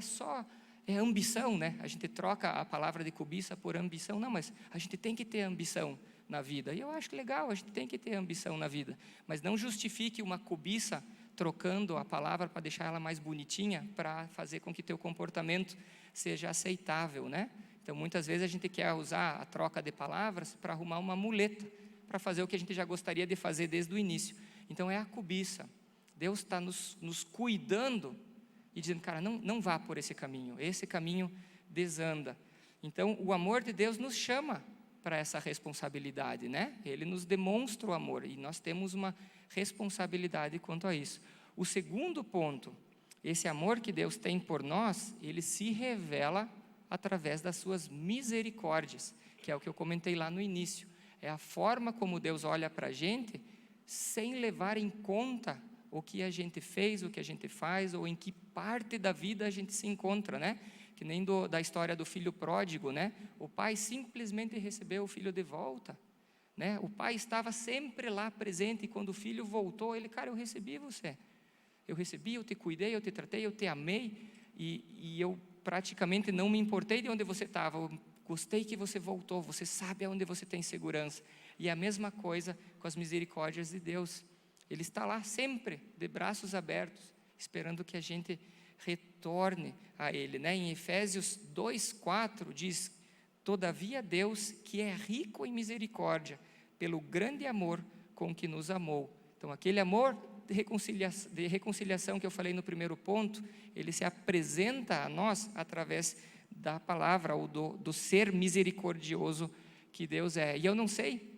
ambição, né? A gente troca a palavra de cobiça por ambição. Não, mas a gente tem que ter ambição na vida, e eu acho legal, a gente tem que ter ambição na vida, mas não justifique uma cobiça trocando a palavra para deixar ela mais bonitinha, para fazer com que teu comportamento seja aceitável, né? Então muitas vezes a gente quer usar a troca de palavras para arrumar uma muleta, para fazer o que a gente já gostaria de fazer desde o início. Então é a cobiça. Deus está nos cuidando e dizendo: cara, não vá por esse caminho desanda. Então o amor de Deus nos chama para essa responsabilidade, né? Ele nos demonstra o amor e nós temos uma responsabilidade quanto a isso. O segundo ponto, esse amor que Deus tem por nós, ele se revela através das suas misericórdias, que é o que eu comentei lá no início. É a forma como Deus olha para a gente, sem levar em conta o que a gente fez, o que a gente faz, ou em que parte da vida a gente se encontra, né? Que nem da história do filho pródigo, né? O pai simplesmente recebeu o filho de volta, né? O pai estava sempre lá presente, e quando o filho voltou, ele: cara, eu recebi você, eu te cuidei, eu te tratei, eu te amei, e eu praticamente não me importei de onde você estava, eu gostei que você voltou, você sabe aonde você tem segurança. E a mesma coisa com as misericórdias de Deus, ele está lá sempre, de braços abertos, esperando que a gente retorne a ele, né? Em Efésios 2:4 diz: todavia Deus, que é rico em misericórdia, pelo grande amor com que nos amou. Então aquele amor de reconciliação que eu falei no primeiro ponto, ele se apresenta a nós através da palavra, ou do ser misericordioso que Deus é. E eu não sei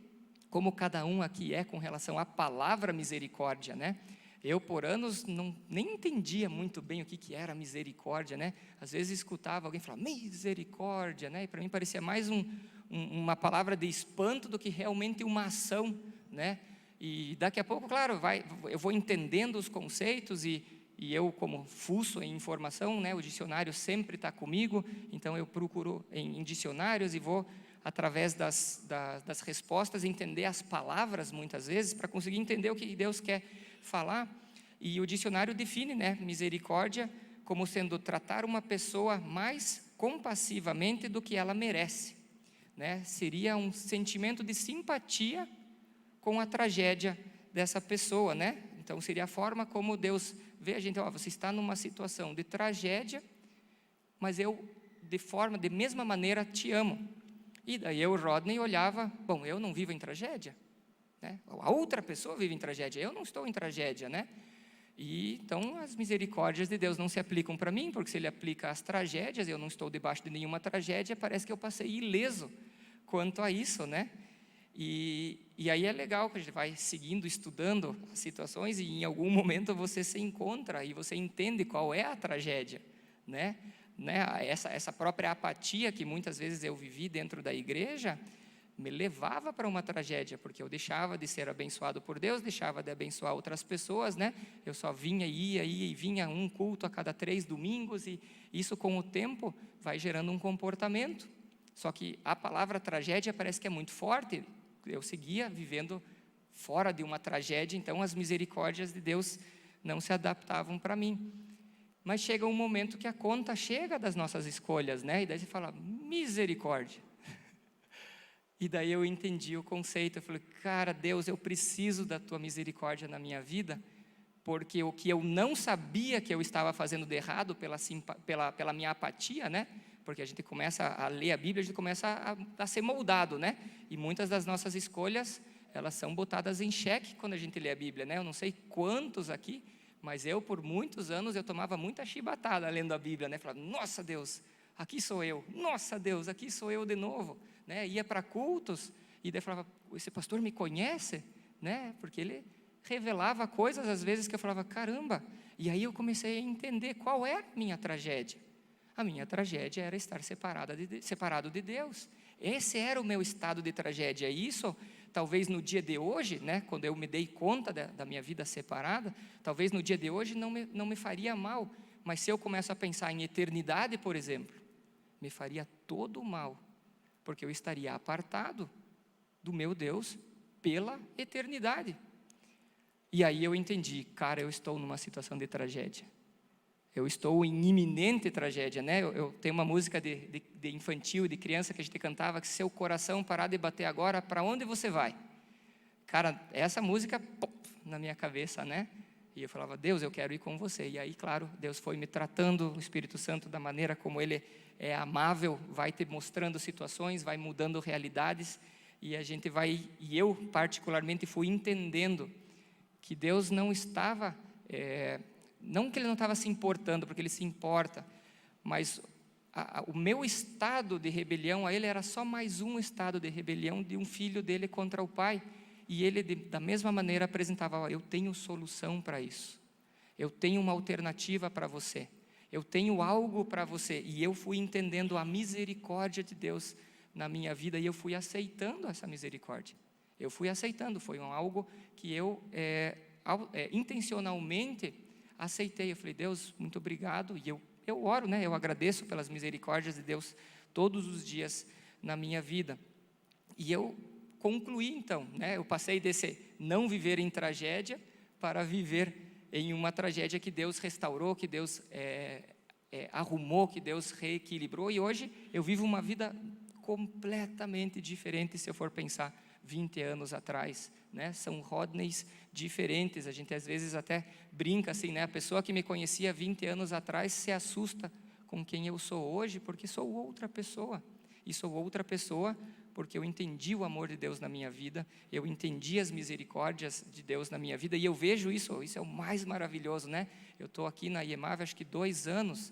como cada um aqui é com relação à palavra misericórdia, né? Eu, por anos, nem entendia muito bem o que era misericórdia, né? Às vezes escutava alguém falar misericórdia, né? E para mim parecia mais uma palavra de espanto do que realmente uma ação, né? E daqui a pouco, claro, eu vou entendendo os conceitos, e eu, como fuço em informação, né? O dicionário sempre está comigo, então eu procuro em dicionários e vou, através das respostas, entender as palavras muitas vezes, para conseguir entender o que Deus quer falar. E o dicionário define, né, misericórdia como sendo tratar uma pessoa mais compassivamente do que ela merece, né? Seria um sentimento de simpatia com a tragédia dessa pessoa, né? Então seria a forma como Deus vê a gente: você está numa situação de tragédia, mas eu de mesma maneira te amo. E daí eu, Rodney, olhava: bom, eu não vivo em tragédia, né? A outra pessoa vive em tragédia, eu não estou em tragédia, né? E então as misericórdias de Deus não se aplicam para mim, porque se ele aplica às tragédias, eu não estou debaixo de nenhuma tragédia, parece que eu passei ileso quanto a isso, né? E aí é legal que a gente vai seguindo, estudando as situações, e em algum momento você se encontra e você entende qual é a tragédia, né? Essa própria apatia que muitas vezes eu vivi dentro da igreja me levava para uma tragédia, porque eu deixava de ser abençoado por Deus, deixava de abençoar outras pessoas, né? Eu só vinha e vinha um culto a cada 3 domingos, e isso com o tempo vai gerando um comportamento. Só que a palavra tragédia parece que é muito forte. Eu seguia vivendo fora de uma tragédia, então as misericórdias de Deus não se adaptavam para mim. Mas chega um momento que a conta chega das nossas escolhas, né? E daí você fala, misericórdia. E daí eu entendi o conceito, eu falei, cara, Deus, eu preciso da tua misericórdia na minha vida, porque o que eu não sabia que eu estava fazendo de errado pela minha apatia, né? Porque a gente começa a ler a Bíblia, a gente começa a ser moldado, né? E muitas das nossas escolhas, elas são botadas em xeque quando a gente lê a Bíblia, né? Eu não sei quantos aqui, mas eu, por muitos anos, eu tomava muita chibatada lendo a Bíblia, né? Falava, nossa Deus, aqui sou eu. Nossa Deus, aqui sou eu de novo. Né? Ia para cultos, e daí falava, esse pastor me conhece? Né? Porque ele revelava coisas, às vezes, que eu falava, caramba. E aí eu comecei a entender qual é a minha tragédia. A minha tragédia era estar separado de Deus. Esse era o meu estado de tragédia. E isso, talvez no dia de hoje, né, quando eu me dei conta da minha vida separada, talvez no dia de hoje não me faria mal. Mas se eu começo a pensar em eternidade, por exemplo, me faria todo mal, porque eu estaria apartado do meu Deus pela eternidade. E aí eu entendi, cara, eu estou numa situação de tragédia. Eu estou em iminente tragédia, né? Eu tenho uma música de infantil, de criança, que a gente cantava, que seu coração parar de bater agora, para onde você vai? Cara, essa música, pop, na minha cabeça, né? E eu falava, Deus, eu quero ir com você. E aí, claro, Deus foi me tratando, o Espírito Santo, da maneira como Ele é amável, vai te mostrando situações, vai mudando realidades, e a gente vai, e eu particularmente fui entendendo que Deus não estava, não que Ele não estava se importando, porque Ele se importa, mas o meu estado de rebelião a Ele era só mais um estado de rebelião de um filho dele contra o pai, e Ele da mesma maneira apresentava, eu tenho solução para isso, eu tenho uma alternativa para você, eu tenho algo para você. E eu fui entendendo a misericórdia de Deus na minha vida, e eu fui aceitando essa misericórdia. Eu fui aceitando, foi algo que eu intencionalmente aceitei. Eu falei, Deus, muito obrigado. E eu oro, né? Eu agradeço pelas misericórdias de Deus todos os dias na minha vida. E eu concluí então, né? Eu passei desse não viver em tragédia para viver em uma tragédia que Deus restaurou, que Deus arrumou, que Deus reequilibrou, e hoje eu vivo uma vida completamente diferente, se eu for pensar 20 anos atrás, né? São Rodneys diferentes, a gente às vezes até brinca assim, né? A pessoa que me conhecia 20 anos atrás se assusta com quem eu sou hoje, porque sou outra pessoa, e sou outra pessoa porque eu entendi o amor de Deus na minha vida, eu entendi as misericórdias de Deus na minha vida, e eu vejo isso é o mais maravilhoso, né? Eu estou aqui na IEMAV, acho que 2 anos,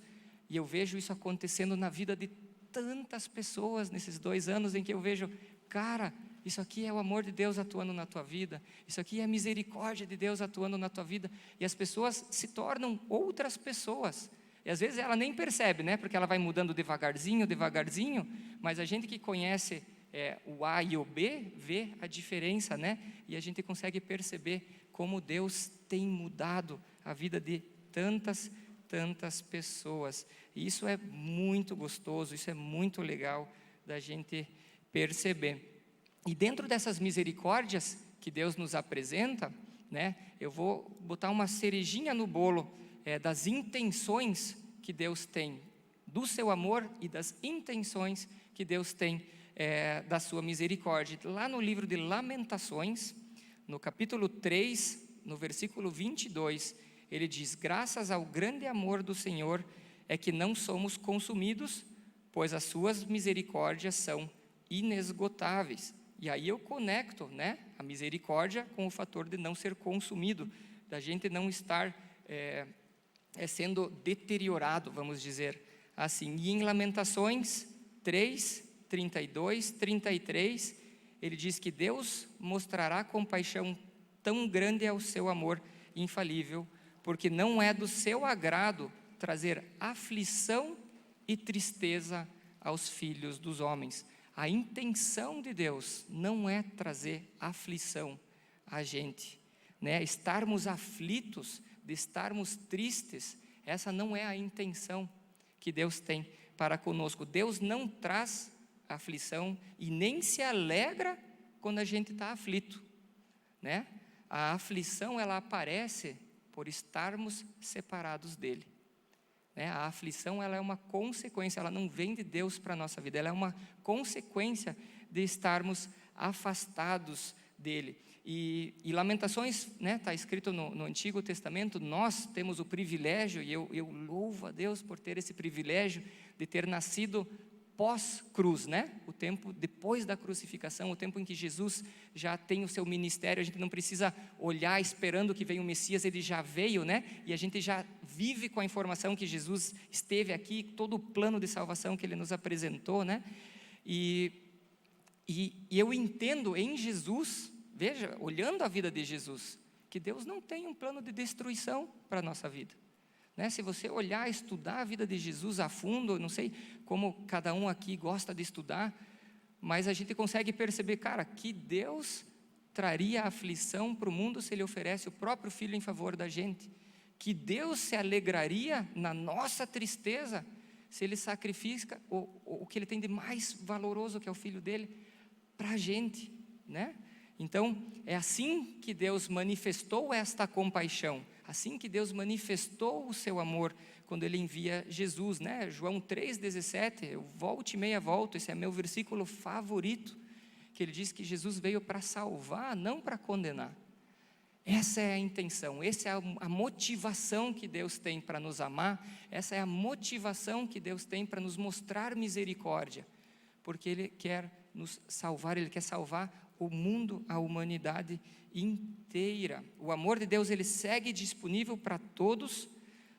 e eu vejo isso acontecendo na vida de tantas pessoas, nesses 2 anos em que eu vejo, cara, isso aqui é o amor de Deus atuando na tua vida, isso aqui é a misericórdia de Deus atuando na tua vida, e as pessoas se tornam outras pessoas, e às vezes ela nem percebe, né? Porque ela vai mudando devagarzinho, mas a gente que conhece o A e o B, vê a diferença, né? E a gente consegue perceber como Deus tem mudado a vida de tantas pessoas. E isso é muito gostoso, isso é muito legal da gente perceber. E dentro dessas misericórdias que Deus nos apresenta, né? Eu vou botar uma cerejinha no bolo das intenções que Deus tem, do seu amor e das intenções que Deus tem da sua misericórdia. Lá no livro de Lamentações, no capítulo 3, no versículo 22, ele diz, graças ao grande amor do Senhor é que não somos consumidos, pois as suas misericórdias são inesgotáveis. E aí eu conecto, né, a misericórdia com o fator de não ser consumido, da gente não estar sendo deteriorado, vamos dizer assim. E em Lamentações 3, 32, 33, ele diz que Deus mostrará compaixão tão grande ao seu amor infalível, porque não é do seu agrado trazer aflição e tristeza aos filhos dos homens. A intenção de Deus não é trazer aflição a gente, né? Estarmos aflitos, de estarmos tristes, essa não é a intenção que Deus tem para conosco. Deus não traz aflição e nem se alegra quando a gente está aflito, né? A aflição, ela aparece por estarmos separados dele, né? A aflição, ela é uma consequência, ela não vem de Deus para a nossa vida, ela é uma consequência de estarmos afastados dele. E Lamentações, né, está escrito no Antigo Testamento, nós temos o privilégio, e eu louvo a Deus por ter esse privilégio de ter nascido pós-cruz, né? O tempo depois da crucificação, o tempo em que Jesus já tem o seu ministério, a gente não precisa olhar esperando que venha o Messias, ele já veio, né? E a gente já vive com a informação que Jesus esteve aqui, todo o plano de salvação que ele nos apresentou, né? E eu entendo em Jesus, veja, olhando a vida de Jesus, que Deus não tem um plano de destruição para a nossa vida, né? Se você olhar, estudar a vida de Jesus a fundo, não sei como cada um aqui gosta de estudar, mas a gente consegue perceber, cara, que Deus traria aflição para o mundo se Ele oferece o próprio Filho em favor da gente, que Deus se alegraria na nossa tristeza se Ele sacrifica o que Ele tem de mais valoroso, que é o Filho dEle, para a gente, né? Então, é assim que Deus manifestou esta compaixão, assim que Deus manifestou o seu amor, quando Ele envia Jesus, né? João 3,17, eu volto e meia volto, esse é meu versículo favorito, que ele diz que Jesus veio para salvar, não para condenar. Essa é a intenção, essa é a motivação que Deus tem para nos amar, essa é a motivação que Deus tem para nos mostrar misericórdia, porque Ele quer nos salvar, Ele quer salvar o mundo, a humanidade inteira. O amor de Deus, ele segue disponível para todos,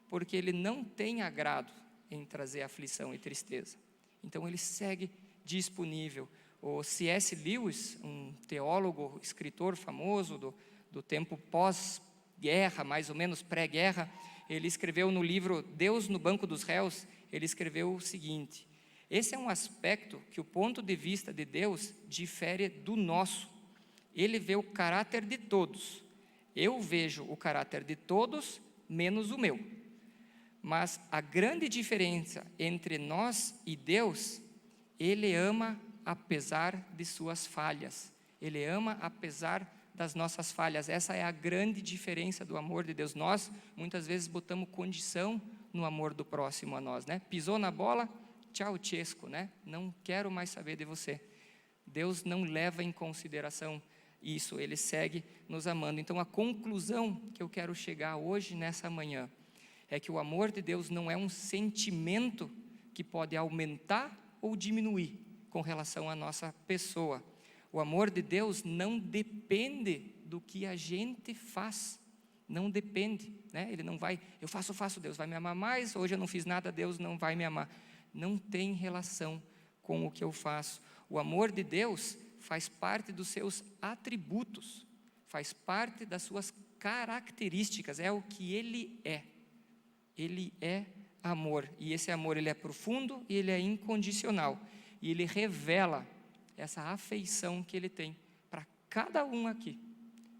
porque Ele não tem agrado em trazer aflição e tristeza. Então Ele segue disponível. O C.S. Lewis, um teólogo, escritor famoso do tempo pós-guerra, mais ou menos pré-guerra, ele escreveu no livro Deus no Banco dos Réus, ele escreveu o seguinte: esse é um aspecto que o ponto de vista de Deus difere do nosso. Ele vê o caráter de todos. Eu vejo o caráter de todos, menos o meu. Mas a grande diferença entre nós e Deus, Ele ama apesar de suas falhas. Ele ama apesar das nossas falhas. Essa é a grande diferença do amor de Deus. Nós, muitas vezes, botamos condição no amor do próximo a nós, né? Pisou na bola, tchau, Chesco, né? Não quero mais saber de você. Deus não leva em consideração isso, Ele segue nos amando. Então, a conclusão que eu quero chegar hoje, nessa manhã, é que o amor de Deus não é um sentimento que pode aumentar ou diminuir com relação à nossa pessoa. O amor de Deus não depende do que a gente faz, não depende, né? Ele não vai, eu faço, Deus vai me amar mais, hoje eu não fiz nada, Deus não vai me amar. Não tem relação com o que eu faço. O amor de Deus faz parte dos seus atributos, faz parte das suas características, é o que Ele é. Ele é amor, e esse amor, ele é profundo e ele é incondicional, e ele revela essa afeição que Ele tem para cada um aqui,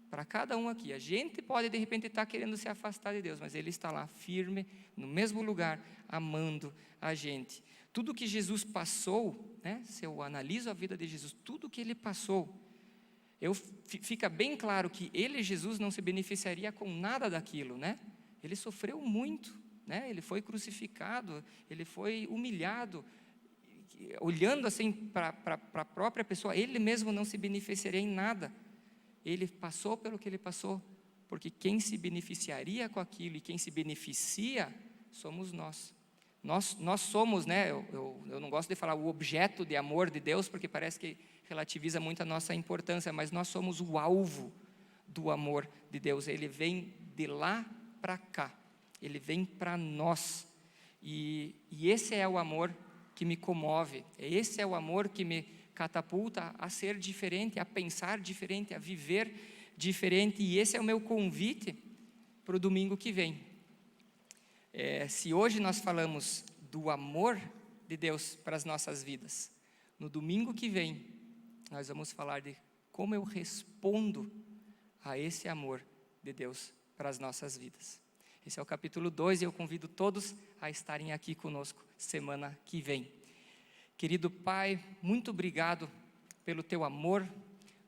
para cada um aqui. A gente pode de repente estar querendo se afastar de Deus, mas Ele está lá firme, no mesmo lugar, amando a gente. Tudo que Jesus passou, né, se eu analiso a vida de Jesus, tudo que Ele passou, fica bem claro que Ele, Jesus, não se beneficiaria com nada daquilo, né? Ele sofreu muito, né? Ele foi crucificado, Ele foi humilhado, olhando assim para a própria pessoa, Ele mesmo não se beneficiaria em nada. Ele passou pelo que Ele passou, porque quem se beneficiaria com aquilo e quem se beneficia somos nós. Nós somos, né, eu não gosto de falar o objeto de amor de Deus, porque parece que relativiza muito a nossa importância, mas nós somos o alvo do amor de Deus. Ele vem de lá para cá, Ele vem para nós, e esse é o amor que me comove, esse é o amor que me catapulta a ser diferente, a pensar diferente, a viver diferente, e esse é o meu convite para o domingo que vem. Se hoje nós falamos do amor de Deus para as nossas vidas, no domingo que vem, nós vamos falar de como eu respondo a esse amor de Deus para as nossas vidas. Esse é o capítulo 2 e eu convido todos a estarem aqui conosco semana que vem. Querido Pai, muito obrigado pelo Teu amor,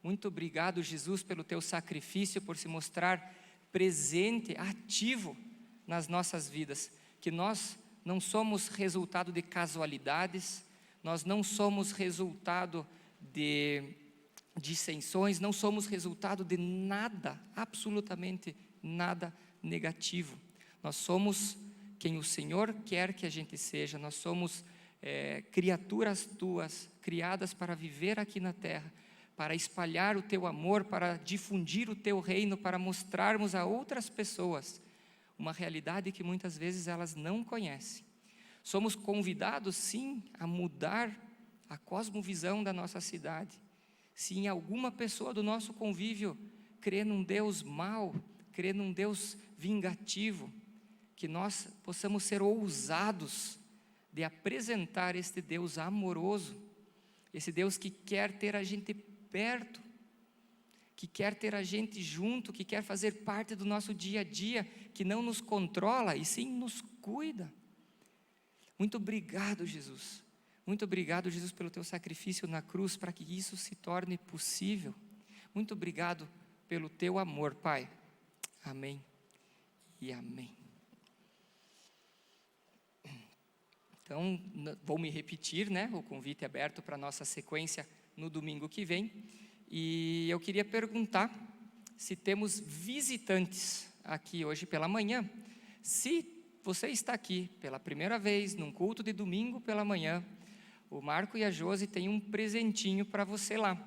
Muito obrigado, Jesus, pelo teu sacrifício, por se mostrar presente, ativo nas nossas vidas. Que nós não somos resultado de casualidades, nós não somos resultado de dissensões, não somos resultado de nada, absolutamente nada negativo. Nós somos quem o Senhor quer que a gente seja, nós somos criaturas tuas, criadas para viver aqui na terra, para espalhar o teu amor, para difundir o teu reino, para mostrarmos a outras pessoas uma realidade que muitas vezes elas não conhecem. Somos convidados, sim, a mudar a cosmovisão da nossa cidade. Se em alguma pessoa do nosso convívio crê num Deus mau, crê num Deus vingativo, que nós possamos ser ousados de apresentar este Deus amoroso, esse Deus que quer ter a gente perto, que quer ter a gente junto, que quer fazer parte do nosso dia a dia, que não nos controla e sim nos cuida. Muito obrigado, Jesus. Muito obrigado, Jesus, pelo teu sacrifício na cruz, para que isso se torne possível. Muito obrigado pelo teu amor, Pai. Amém e amém. Então, vou me repetir, né? O convite é aberto para a nossa sequência no domingo que vem. E eu queria perguntar se temos visitantes aqui hoje pela manhã. Se você está aqui pela primeira vez, num culto de domingo pela manhã, o Marco e a Josi têm um presentinho para você lá.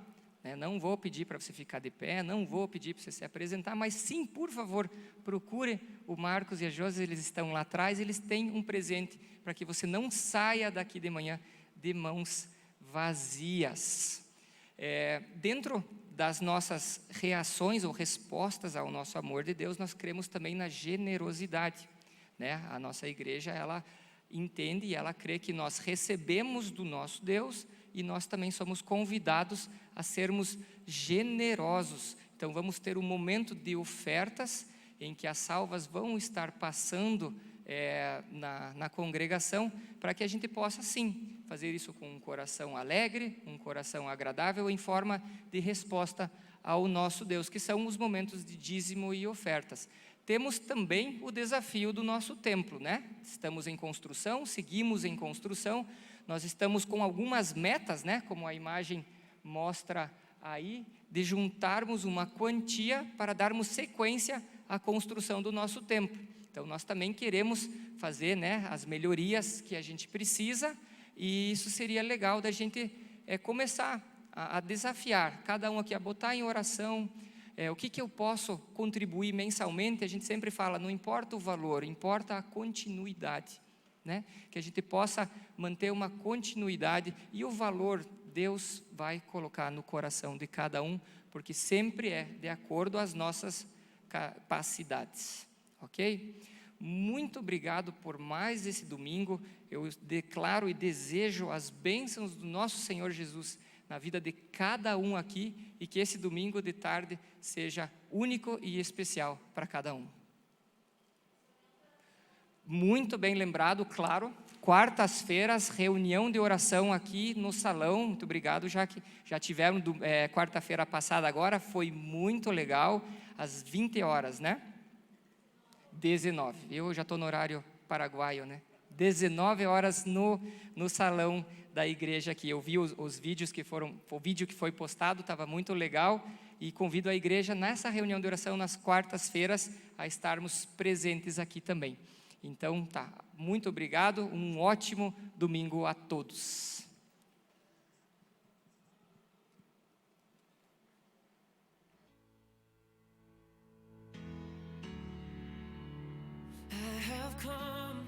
Não vou pedir para você ficar de pé, não vou pedir para você se apresentar, mas sim, por favor, procure o Marcos e a Josi, eles estão lá atrás, eles têm um presente para que você não saia daqui de manhã de mãos vazias. Dentro das nossas reações ou respostas ao nosso amor de Deus, nós cremos também na generosidade. A nossa igreja, ela entende e ela crê que nós recebemos do nosso Deus e nós também somos convidados a sermos generosos. Então vamos ter um momento de ofertas em que as salvas vão estar passando na congregação, para que a gente possa sim fazer isso com um coração alegre, um coração agradável, em forma de resposta ao nosso Deus, que são os momentos de dízimo e ofertas. Temos também o desafio do nosso templo, Estamos em construção, seguimos em construção, nós estamos com algumas metas, como a imagem mostra aí, de juntarmos uma quantia para darmos sequência à construção do nosso templo. Então nós também queremos fazer as melhorias que a gente precisa, e isso seria legal da gente começar a desafiar cada um aqui a botar em oração o que eu posso contribuir mensalmente. A gente sempre fala, não importa o valor, importa a continuidade, que a gente possa manter uma continuidade, e o valor Deus vai colocar no coração de cada um, porque sempre é de acordo às nossas capacidades, ok? Muito obrigado por mais esse domingo. Eu declaro e desejo as bênçãos do nosso Senhor Jesus na vida de cada um aqui, e que esse domingo de tarde seja único e especial para cada um. Muito bem lembrado, claro, quartas-feiras, reunião de oração aqui no salão. Muito obrigado, já que já tivemos quarta-feira passada agora, foi muito legal, às 20 horas, 19, eu já estou no horário paraguaio, 19 horas no salão da igreja aqui. Eu vi os vídeos o vídeo que foi postado, estava muito legal, e convido a igreja nessa reunião de oração nas quartas-feiras a estarmos presentes aqui também. Então muito obrigado, um ótimo domingo a todos. I have come